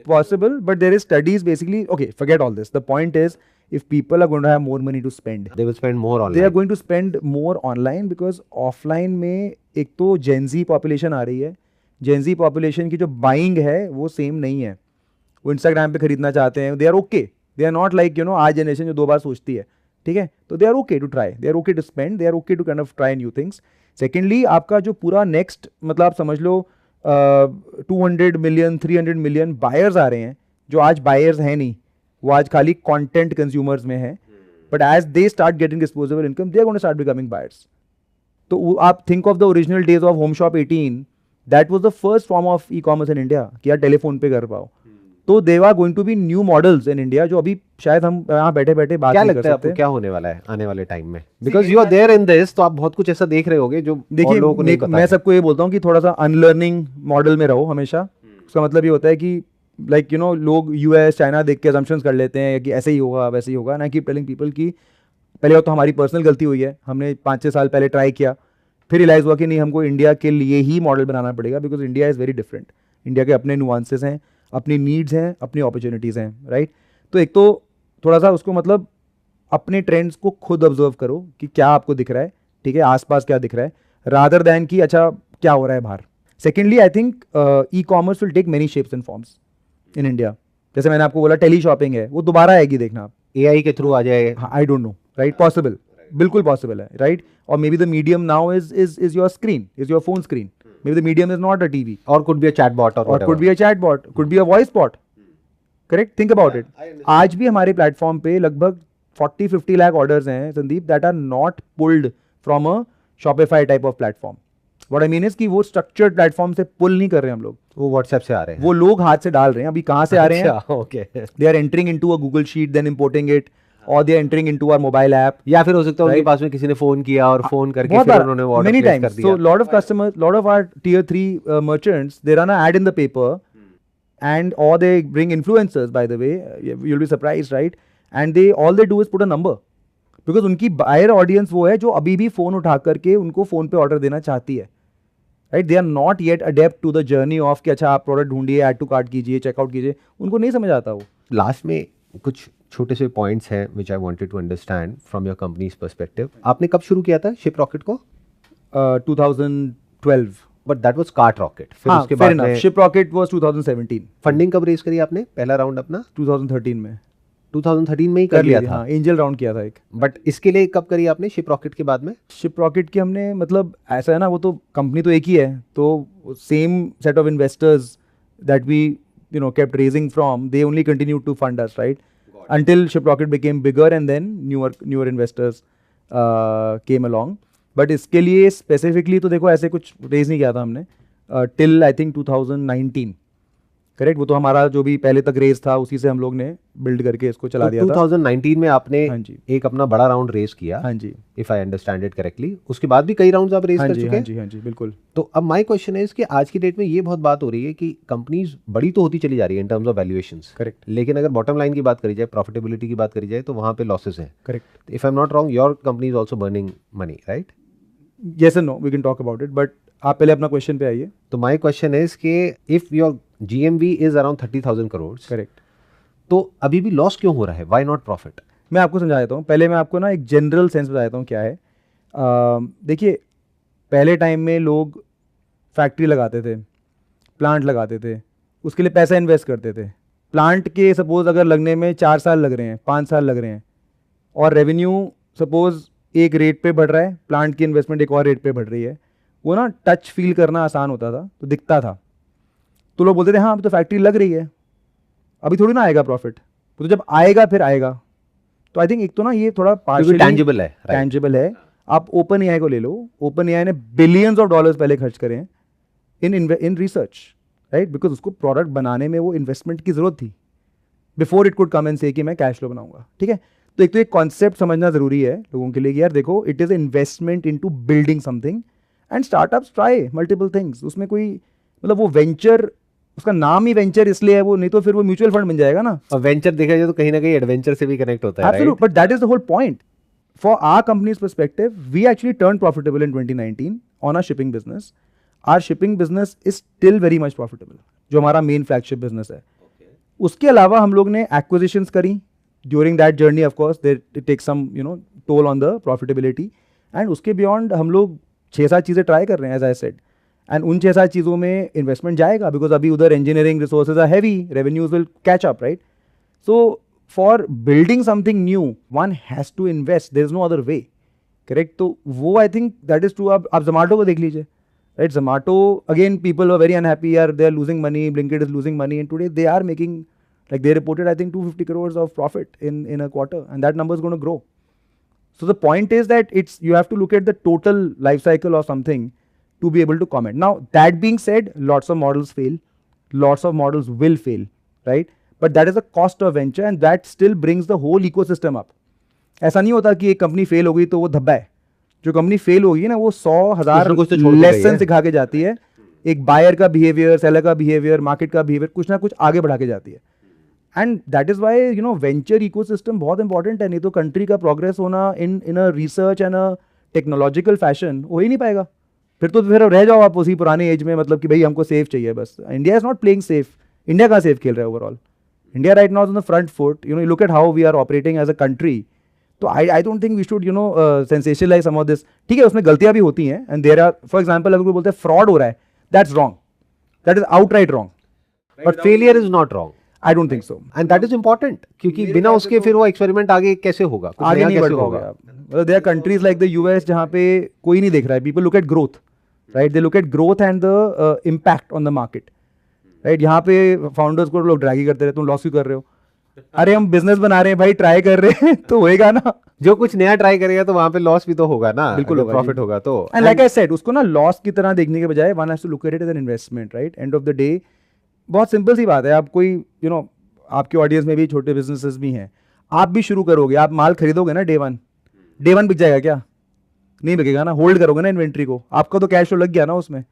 possible, but there is studies basically. Okay, forget all this. The point is, if people are going to have more money to spend, They will spend more they online. are going to spend more online because offline में एक तो Gen Z population आ रही है। Gen Z population की जो buying है वो same नहीं है। वो Instagram पे खरीदना चाहते हैं, they are okay. They are not like आज जनरेशन जो 2 बार सोचती है, ठीक है? तो they are okay to try, they are okay to spend, they are okay to kind of try new things. Secondly, आपका जो पूरा नेक्स्ट मतलब आप समझ लो 200 मिलियन 300 मिलियन बायर्स आ रहे हैं, जो आज बायर्स हैं नहीं, वो आज खाली कंटेंट कंज्यूमर्स में है। But as they start getting disposable income, they are going to start becoming buyers. तो आप think of the original days of home shop 18, that was the first form of e commerce in India कि यार telephone पे कर पाओ। तो there are going to be new models in India जो अभी शायद हम यहाँ बैठे बैठे बात क्या नहीं कर लगता है आपको सकते। क्या होने वाला है आने वाले टाइम में? Because you are there in this, तो आप बहुत कुछ ऐसा देख रहे होगे जो और देखिए लोगों को नहीं पता मैं है। सबको ये बोलता हूँ कि थोड़ा सा अनलर्निंग मॉडल में रहो हमेशा। उसका मतलब ये होता है कि लाइक लोग यूएस चाइना देख के असम्पशंस कर लेते हैं कि ऐसे ही होगा वैसे ही होगा। And I keep telling people कि पहले तो हमारी पर्सनल गलती हुई है, हमने 5-6 साल पहले ट्राई किया, फिर रियलाइज हुआ कि नहीं, हमको इंडिया के लिए ही मॉडल बनाना पड़ेगा because India is very different. India के अपने नुआंसेस हैं, अपनी नीड्स हैं, अपनी अपॉर्चुनिटीज़ हैं, राइट? तो एक तो थोड़ा सा उसको मतलब अपने ट्रेंड्स को खुद ऑब्जर्व करो कि क्या आपको दिख रहा है, ठीक है, आसपास क्या दिख रहा है, रादर दैन कि अच्छा क्या हो रहा है बाहर। Secondly I think e commerce will take many shapes and forms in India. जैसे मैंने आपको बोला टेली शॉपिंग है, वो दोबारा आएगी, देखना आप। एआई के थ्रू आ जाए। आई डोंट नो, राइट? पॉसिबल, बिल्कुल पॉसिबल है, राइट? और may be the medium now is your screen, is your phone screen. Maybe the medium is not a TV. और could be a chatbot or Or whatever. could be a chatbot, could be a voice bot. Correct? Think about it. आज भी हमारे platform पे लगभग 40-50 lakh orders हैं Sandeep that are not pulled from a Shopify type of platform. What I mean is कि वो structured platform से पुल नहीं कर रहे हैं हम लोग, वो WhatsApp से आ रहे हैं। वो लोग हाथ से डाल रहे हैं। अभी कहाँ से आ रहे हैं? अच्छा, okay. They are entering into a Google sheet, then importing it, और they are entering into our mobile app. या फिर हो सकता है उनके Right. पास में किसी ने फोन किया और फोन करके बहुत फिर बार, उन्होंने वो many ऑर्डर प्लेस times. कर दिया। So lot of customers, lot of our tier 3 merchants, they run an ad in the paper, and or they bring influencers. By the way, you'll be surprised, right? And all they do is put a number, because उनकी buyer audience वो है जो अभी भी phone उठा करके उनको phone पे ऑर्डर देना चाहती है, right? They are not yet adept to the journey of कि अच्छा आप प्रोडक्ट ढूंढिए, ऐड टू कार्ट कीजिए, चेकआउट कीजिए, उनको नहीं समझ आता वो। लास्ट में कुछ छोटे से पॉइंट्स हैं which I wanted to understand from your company's perspective. आपने कब शुरू किया था शिप रॉकेट को? 2012. But that was Kartrocket. फिर हाँ, उसके fair बाद enough. में Ship Rocket was 2017. फंडिंग कब रेज करी आपने? पहला राउंड अपना 2013 में 2013 में ही कर लिया था। हाँ, एंजल राउंड किया था एक। बट इसके लिए कब करी आपने शिप रॉकेट के बाद में? शिप रॉकेट की हमने मतलब ऐसा है ना, वो तो कंपनी तो एक ही है, तो same set of investors that we kept raising from, they only continued to fund us, right? Until Ship Rocket became bigger and then newer investors came along. But इसके लिए specifically तो देखो ऐसे कुछ raise नहीं किया था हमने till I think 2019. करेक्ट? वो तो हमारा जो भी पहले तक रेस था उसी से हम लोग ने बिल्ड करके इसको चला दिया था। 2019 में आपने हाँ जी, एक अपना बड़ा राउंड रेस किया, हाँ जी, if I understand it correctly. उसके बाद भी कई राउंड्स आप रेस हाँ कर जी, चुके हाँ हैं। जी, हाँ जी, बिल्कुल। तो अब माय क्वेश्चन है कि आज की डेट में ये बहुत बात हो रही है कि कंपनीज बड़ी तो होती चली जा रही है in terms of valuations, correct, लेकिन अगर बॉटम लाइन की बात करी जाए, प्रॉफिटेबिलिटी की बात करी जाए, तो वहाँ पे लॉसेस हैं। Correct. If I am not wrong, your company is also burning money, right? Yes and no, we can talk about it, but आप पहले अपना क्वेश्चन पे आइए। तो माय क्वेश्चन इज कि if your GMV is around 30,000 crore, correct, तो अभी भी लॉस क्यों हो रहा है? Why not profit? मैं आपको समझा देता हूँ। पहले मैं आपको ना एक जनरल सेंस बता देता हूँ क्या है। देखिए, पहले टाइम में लोग फैक्ट्री लगाते थे, प्लांट लगाते थे, उसके लिए पैसा इन्वेस्ट करते थे। प्लांट के सपोज अगर लगने में 4 साल लग रहे हैं, 5 साल लग रहे हैं, और रेवेन्यू सपोज एक रेट पे बढ़ रहा है, प्लांट की इन्वेस्टमेंट एक और रेट पे बढ़ रही है, वो ना टच फील करना आसान होता था, तो दिखता था। तो लोग बोलते थे हाँ अभी तो फैक्ट्री लग रही है, अभी थोड़ी ना आएगा प्रॉफिट, तो जब आएगा फिर आएगा। तो आई थिंक एक तो ना ये थोड़ा पार्शियली टैंजिबल है, right? टैंजिबल है। आप ओपन एआई को ले लो, ओपन एआई ने बिलियंस ऑफ डॉलर्स पहले खर्च करे हैं इन रिसर्च, राइट? बिकॉज उसको प्रोडक्ट बनाने में वो इन्वेस्टमेंट की जरूरत थी। Before it could come and से कि मैं कैश फ्लो बनाऊंगा, ठीक है। तो एक तो एक कॉन्सेप्ट समझना जरूरी है लोगों के लिए कि यार देखो, it is investment into building something and startups try multiple things. उसमें कोई मतलब वो वेंचर, उसका नाम ही वेंचर इसलिए है वो, नहीं तो फिर वो म्यूचुअल फंड बन जाएगा ना। और वेंचर देखा जाए तो कहीं ना कहीं एडवेंचर से भी कनेक्ट होता है, Absolutely, but that is the whole point. For our company's perspective, we actually turned profitable in 2019 on our shipping business. Our shipping business is still very much profitable, जो हमारा मेन फ्लैगशिप बिजनेस है। उसके अलावा हम लोग ने acquisitions करी during that journey, of course they take some toll on the profitability, and उसके बियॉन्ड हम लोग 6-7 चीज़ें ट्राई कर रहे हैं एज आई सेड, एंड उन 6-7 चीज़ों में इन्वेस्टमेंट जाएगा बिकॉज अभी उधर engineering resources are heavy, revenues will catch up, right. So for building something new, one has to invest. There is no other way. Correct? तो वो I think that is true. आप Zomato को देख लीजिए, right? Zomato, again, people are very unhappy. They are losing money. Blinkit is losing money, and today they are making, like they reported, I think 250 crores of profit in a quarter, and that number is going to grow. So the point is that you have to look at the total life cycle of something to be able to comment. Now that being said, lots of models fail. Lots of models will fail, right? But that is the cost of venture, and that still brings the whole ecosystem up. ऐसा नहीं होता कि एक company fail हो गई तो वो धब्बा है। जो कंपनी फेल होगी ना, वो 100,000 लेसन सिखा के जाती है। एक बायर का बिहेवियर, सेलर का बिहेवियर, मार्केट का बिहेवियर, कुछ ना कुछ आगे बढ़ा के जाती है। And that is why venture ecosystem बहुत इंपॉर्टेंट है। नहीं तो कंट्री का प्रोग्रेस होना in a research and a technological fashion हो ही नहीं पाएगा। फिर रह जाओ आप उसी पुराने एज में, मतलब कि भाई हमको सेफ चाहिए बस। India is not playing safe. India कहाँ सेफ खेल रहा है overall? India right now is on the front foot. You look at how we are operating as a country. So I don't think we should, sensationalize some of this. ठीक है, उसमें गलतियां भी होती हैं, and there are, for example, अगर कोई बोलते हैं fraud हो रहा है, that's wrong. That is outright wrong. But failure is not wrong. I don't think so. And that is important, क्योंकि बिना उसके फिर वो एक्सपेरिमेंट आगे कैसे होगा, कुछ आगे नया नहीं कैसे बढ़ होगा? पाओगे। There are countries like the US जहाँ पे कोई नहीं देख रहा है। People look at growth, right? They look at growth and the impact on the market. Right, यहाँ पे फाउंडर्स को लोग ड्रैगी करते रहे, तुम लॉस क्यों कर रहे हो? अरे हम बिजनेस बना रहे हैं भाई, ट्राई कर रहे हैं तो होएगा ना। जो कुछ नया ट्राई करेगा तो वहां पे लॉस भी तो होगा ना, बिल्कुल होगा, प्रॉफिट होगा तो। एंड लाइक आई सेड, उसको ना लॉस की तरह देखने के बजाय one has to look at it as an investment, right? End of the day बहुत सिंपल सी बात है। आप कोई आपके ऑडियंस में भी छोटे बिजनेसेस भी हैं, आप भी शुरू करोगे, आप माल खरीदोगे ना डे वन बिक जाएगा क्या? नहीं बिकेगा ना। होल्ड करोगे ना इन्वेंट्री को, आपका तो कैश फ्लो लग गया ना उसमें,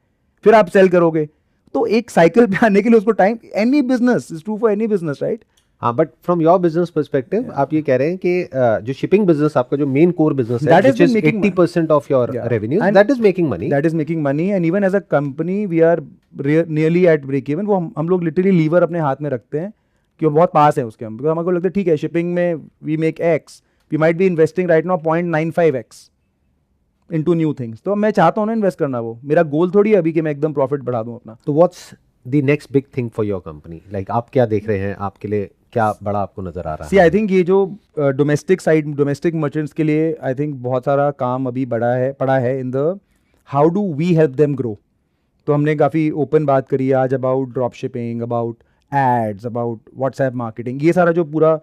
फिर आप सेल करोगे। तो एक साइकिल पे आने के लिए उसको time, any business is true for any business, right? हाँ, but from your business perspective आप ये कह रहे हैं कि जो शिपिंग बिजनेस आपका जो मेन कोर बिजनेस है, That has which is been making 80% of your revenue, And that is making money. That is making money, and even as a company we are nearly at break even. वो हम लोग literally liver अपने हाथ में रखते हैं कि वो बहुत पास है उसके। हम हमको लगता है ठीक है, शिपिंग में we make x, we might be investing right now 0.95x into new things. तो मैं चाहता हूँ ना इन्वेस्ट करना, वो मेरा गोल थोड़ी है अभी कि मैं एकदम प्रॉफिट बढ़ा दूँ अपना। तो what's the next big thing for your company? Like आप क्या देख रहे हैं, आपके लिए क्या बड़ा आपको नजर आ रहा है? सी आई थिंक ये जो डोमेस्टिक साइड, डोमेस्टिक मर्चेंट्स के लिए आई थिंक बहुत सारा काम अभी पड़ा है in the how do we help them grow. तो हमने काफ़ी ओपन बात करी आज about drop shipping, about ads, about WhatsApp marketing. ये सारा जो पूरा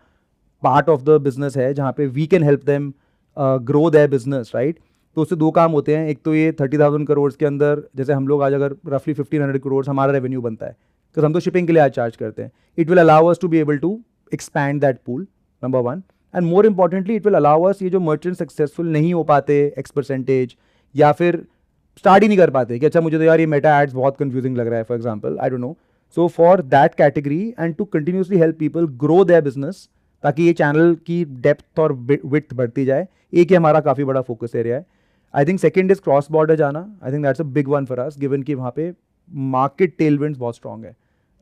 पार्ट ऑफ द बिजनेस है जहाँ पे we can help them grow their business, right? तो उससे दो काम होते हैं। एक तो ये 30,000 करोड़ के अंदर, जैसे हम लोग आज अगर रफली 1,500 करोड़ हमारा रेवेन्यू बनता है, तो हम तो शिपिंग के लिए आज चार्ज करते हैं। It will allow us to be able to expand that pool, number one. And more importantly it will allow us, ये जो मर्चेंट सक्सेसफुल नहीं हो पाते एक्स परसेंटेज, या फिर स्टार्ट ही नहीं कर पाते कि अच्छा मुझे तो यार ये मेटा एड्स बहुत कंफ्यूजिंग लग रहा है for example, I don't know. So for that category and to continuously help people grow their business, ताकि ये चैनल की डेप्थ और विड्थ बढ़ती जाए, एक ही हमारा काफ़ी बड़ा फोकस एरिया है। I think second is cross border जाना। I think that's a big one for us, given कि वहाँ पे मार्केट टेलविंड्स बहुत स्ट्रॉन्ग है,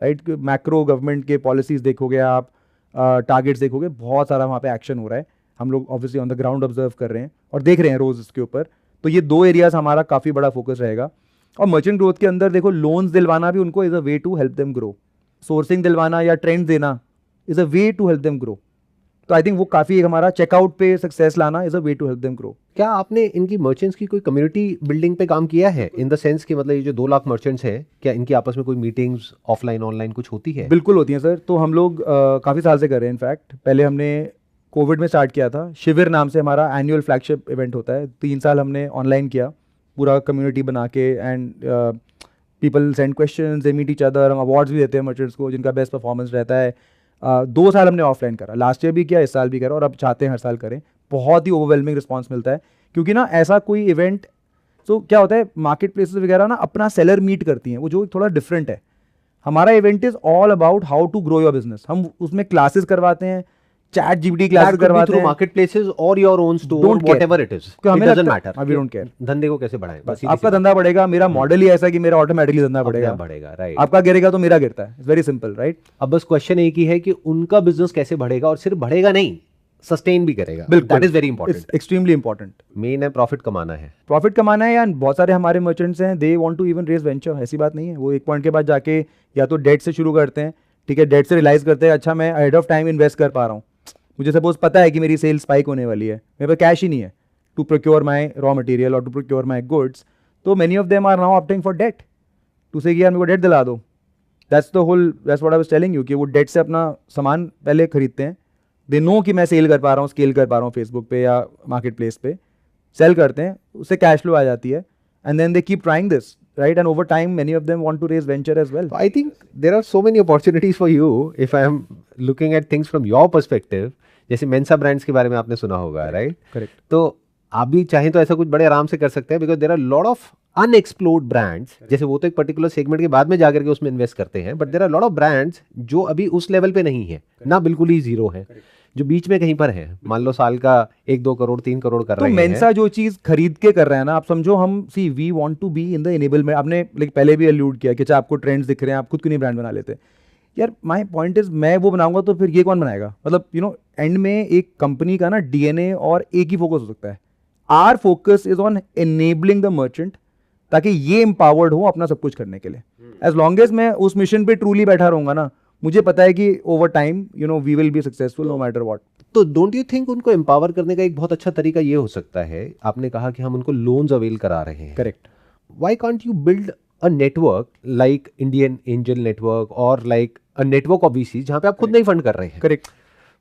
राइट? मैक्रो गवर्नमेंट के पॉलिसीज़ देखोगे आप, टारगेट्स देखोगे, बहुत सारा वहाँ पे एक्शन हो रहा है। हम लोग obviously on the ground observe कर रहे हैं और देख रहे हैं रोज़ इसके ऊपर। तो ये दो एरियाज हमारा काफ़ी बड़ा फोकस रहेगा। और मर्चेंट ग्रोथ के अंदर देखो, लोन्स दिलवाना भी उनको is a way to help them grow. Sourcing दिलवाना या ट्रेंड देना is a way to help them grow. तो आई थिंक वो काफ़ी हमारा चेकआउट पे सक्सेस लाना is a way to help them grow. क्या आपने इनकी मर्चेंट्स की कोई कम्युनिटी बिल्डिंग पे काम किया है, इन द सेंस कि मतलब ये जो 2 लाख मर्चेंट्स हैं, क्या इनकी आपस में कोई मीटिंग्स ऑफलाइन ऑनलाइन कुछ होती है? बिल्कुल होती हैं सर। तो हम लोग काफ़ी साल से कर रहे हैं। इनफैक्ट पहले हमने कोविड में स्टार्ट किया था, शिविर नाम से हमारा एनुअल फ्लैगशिप इवेंट होता है। 3 साल हमने ऑनलाइन किया, पूरा कम्युनिटी बना के, and people send questions, they meet each other. हम अवार्ड्स भी देते हैं मर्चेंट्स को जिनका बेस्ट परफॉर्मेंस रहता है। 2 साल हमने ऑफलाइन करा, लास्ट ईयर भी किया, इस साल भी करा, और अब चाहते हैं हर साल करें। बहुत ही ओवरवेलमिंग रिस्पॉन्स मिलता है, क्योंकि ना ऐसा कोई इवेंट, तो क्या होता है मार्केट प्लेसेस वगैरह ना अपना सेलर मीट करती हैं, वो जो थोड़ा डिफरेंट है। हमारा event is all about how to grow your business. हम उसमें क्लासेस करवाते हैं, चैट जीपीटी क्लासेस करवाते हैं, मार्केट प्लेसेस और your own store, whatever it is, हमें doesn't matter, we don't care. धंधे को कैसे बढ़ाएं, बस आपका धंधा बढ़ेगा, मेरा मॉडल ही ऐसा है कि मेरा ऑटोमेटिकली धंधा बढ़ेगा, राइट। आपका गिरेगा तो मेरा गिरता है, इट्स वेरी सिंपल, राइट। अब बस क्वेश्चन एक ही है कि उनका बिजनेस कैसे बढ़ेगा, और सिर्फ बढ़ेगा नहीं, सस्टेन भी करेगा। बिल्कुल, that is very important, extremely important. Main है प्रॉफिट कमाना है, प्रॉफिट कमाना है। या बहुत सारे हमारे मर्चेंट्स हैं, they want to even raise venture, ऐसी बात नहीं है। वो एक पॉइंट के बाद जाके या तो डेट से शुरू करते हैं, ठीक है, डेट से रियलाइज करते हैं अच्छा मैं अहेड ऑफ टाइम इन्वेस्ट कर पा रहा हूँ, मुझे सपोज पता है कि मेरी सेल स्पाइक होने वाली है, मेरे पास कैश ही नहीं है to procure my raw material और टू प्रोक्योर माई गुड्स, तो many of them are now opting for debt, to say कि यार मेरे को डेट दिला दो। That's what I was telling you, कि वो डेट से अपना सामान पहले खरीदते हैं, दे नो कि मैं सेल कर पा रहा हूँ, स्केल कर पा रहा हूँ फेसबुक पे या मार्केट प्लेस पे, सेल करते हैं, उससे कैश फ्लो आ जाती है, and then they keep trying this, right? And over time, many of them want to raise venture as well. I think there are so many opportunities for you if I am looking at things from your perspective. जैसे Mensa brands के बारे में आपने सुना होगा, right? Correct. तो आप भी चाहें तो ऐसा कुछ बड़े आराम से कर सकते हैं, because there are lot of unexplored brands. जैसे वो तो एक पर्टिकुलर सेगमेंट के बाद में जाकर के उसमें इन्वेस्ट करते हैं, but there are lot of brands जो अभी उस लेवल पे नहीं है, ना बिल्कुल ही जीरो है, जो बीच में कहीं पर है, मान लो साल का 1-2 करोड़ 3 करोड़ कर रहे हैं। तो मेंसा जो चीज खरीद के कर रहे हैं ना, आप समझो, हम see we want to be in the enablement. आपने लाइक पहले भी अलूड किया कि आपको ट्रेंड्स दिख रहे हैं, आप खुद क्यों नहीं ब्रांड बना लेते यार। माय पॉइंट इज, मैं वो बनाऊंगा तो फिर ये कौन बनाएगा? मतलब यू नो, एंड में एक कंपनी का ना डीएनए और एक ही फोकस हो सकता है। Our focus is on enabling the merchant, ताकि ये एम्पावर्ड हो अपना सब कुछ करने के लिए। एज लॉन्ग एज मैं उस मिशन पे ट्रूली बैठा रहूंगा ना, मुझे पता है कि over time you know we will be successful no matter what. तो डोंट यू थिंक उनको एम्पावर करने का एक बहुत अच्छा तरीका ये हो सकता है, आपने कहा कि हम उनको लोन्स अवेल करा रहे हैं, correct, why can't you build a network like Indian angel network और like a network of VC, जहां पे आप खुद नहीं फंड कर रहे हैं, correct,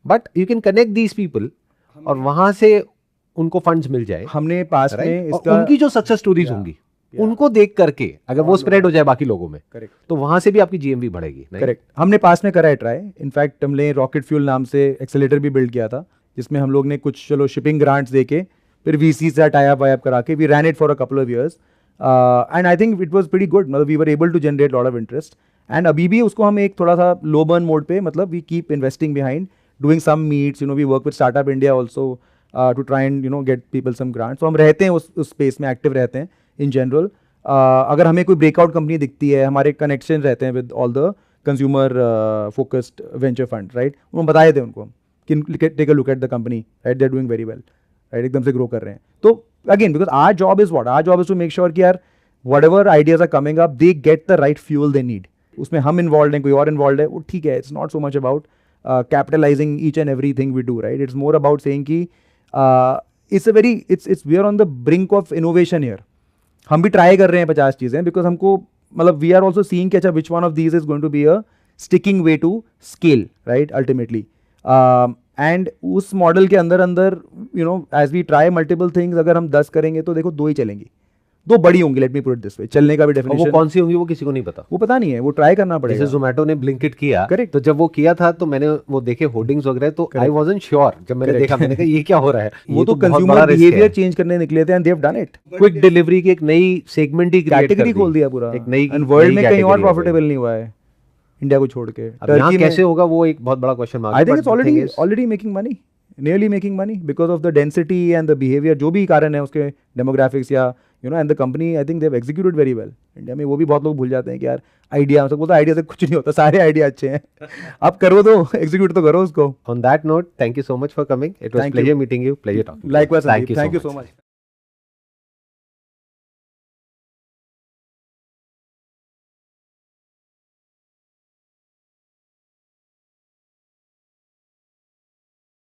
but you can connect these people और वहां से उनको फंड्स मिल जाए। हमने पास में इसका, उनकी जो सक्सेस स्टोरीज होंगी उनको देख करके अगर वो स्प्रेड हो जाए बाकी लोगों में, करेक्ट, तो वहां से भी आपकी जीएमवी बढ़ेगी। करेक्ट, हमने पास में करा है ट्राई। इनफैक्ट हमने रॉकेट फ्यूल नाम से एक्सेलेरेटर भी बिल्ड किया था, जिसमें हम लोग ने कुछ चलो शिपिंग ग्रांट्स देके फिर वीसी से टाई अप करा के we ran it for a couple of years, and I think it was pretty good. मतलब we were able to generate lot of interest, and अभी भी उसको हम एक थोड़ा सा लो बर्न मोड पे, मतलब we keep investing behind, doing some meets, you know, we work with startup India also to try and you know get people some grants. तो हम रहते हैं उस स्पेस में, एक्टिव रहते हैं इन जनरल। अगर हमें कोई ब्रेकआउट कंपनी दिखती है, हमारे कनेक्शन रहते हैं with all the consumer focused venture fund, right, हम बता देते हैं उनको कि take a look at the company, right, they are doing very well, right, एकदम से ग्रो कर रहे हैं। तो again because our job is what, our job is to make sure कि यार whatever ideas are coming up, they get the right fuel they need. उसमें हम इन्वॉल्व हैं, कोई और इन्वॉल्व है, वो ठीक है। It's not so much about capitalising each and everything we do, right, it's more about saying कि it's we are on the brink of innovation here. हम भी ट्राई कर रहे हैं 50 चीज़ें, बिकॉज हमको मतलब वी आर ऑल्सो सीइंग कि अच्छा which one of these is going to be a sticking way to scale, right, ultimately. And उस मॉडल के अंदर अंदर you know as we try multiple things, अगर हम 10 करेंगे तो देखो 2 ही चलेंगी, 2 बड़ी होंगी, let me put it this way. चलने का भी डेफिनेशन, वो कौन सी होंगी वो किसी को नहीं पता, वो पता नहीं है, वो ट्राई करना पड़ेगा। जैसे जोमेटो ने ब्लिंकिट किया, करेक्ट, तो जब वो किया था तो मैंने वो देखे होर्डिंग्स वगैरह, तो आई वाजंट श्योर, जब मैंने देखा मैंने कहा ये क्या हो रहा है। वो तो कंज्यूमर बिहेवियर चेंज करने निकले थे and they have done it. Quick delivery की एक नई सेगमेंट ही क्रिएट कैटेगरी खोल दिया पूरा, एक नई, एंड वर्ल्ड में कहीं और प्रॉफिटेबल नहीं हुआ है इंडिया को छोड़ के। टर्की में कैसे होगा वो एक बहुत बड़ा क्वेश्चन मार्क है। I think it's already making money, nearly making money because of the density and the behavior, जो भी कारण है उसके demographics या you know, and the company I think they've executed very well. India में वो भी बहुत लोग भूल जाते हैं कि यार आइडिया, मतलब बोलता आइडिया से कुछ नहीं होता, सारे आइडिया अच्छे हैं, आप करो तो एग्जीक्यूट तो करो उसको। On that note, thank you so much for coming. It was pleasure meeting you, pleasure talking. Likewise, thank you so much.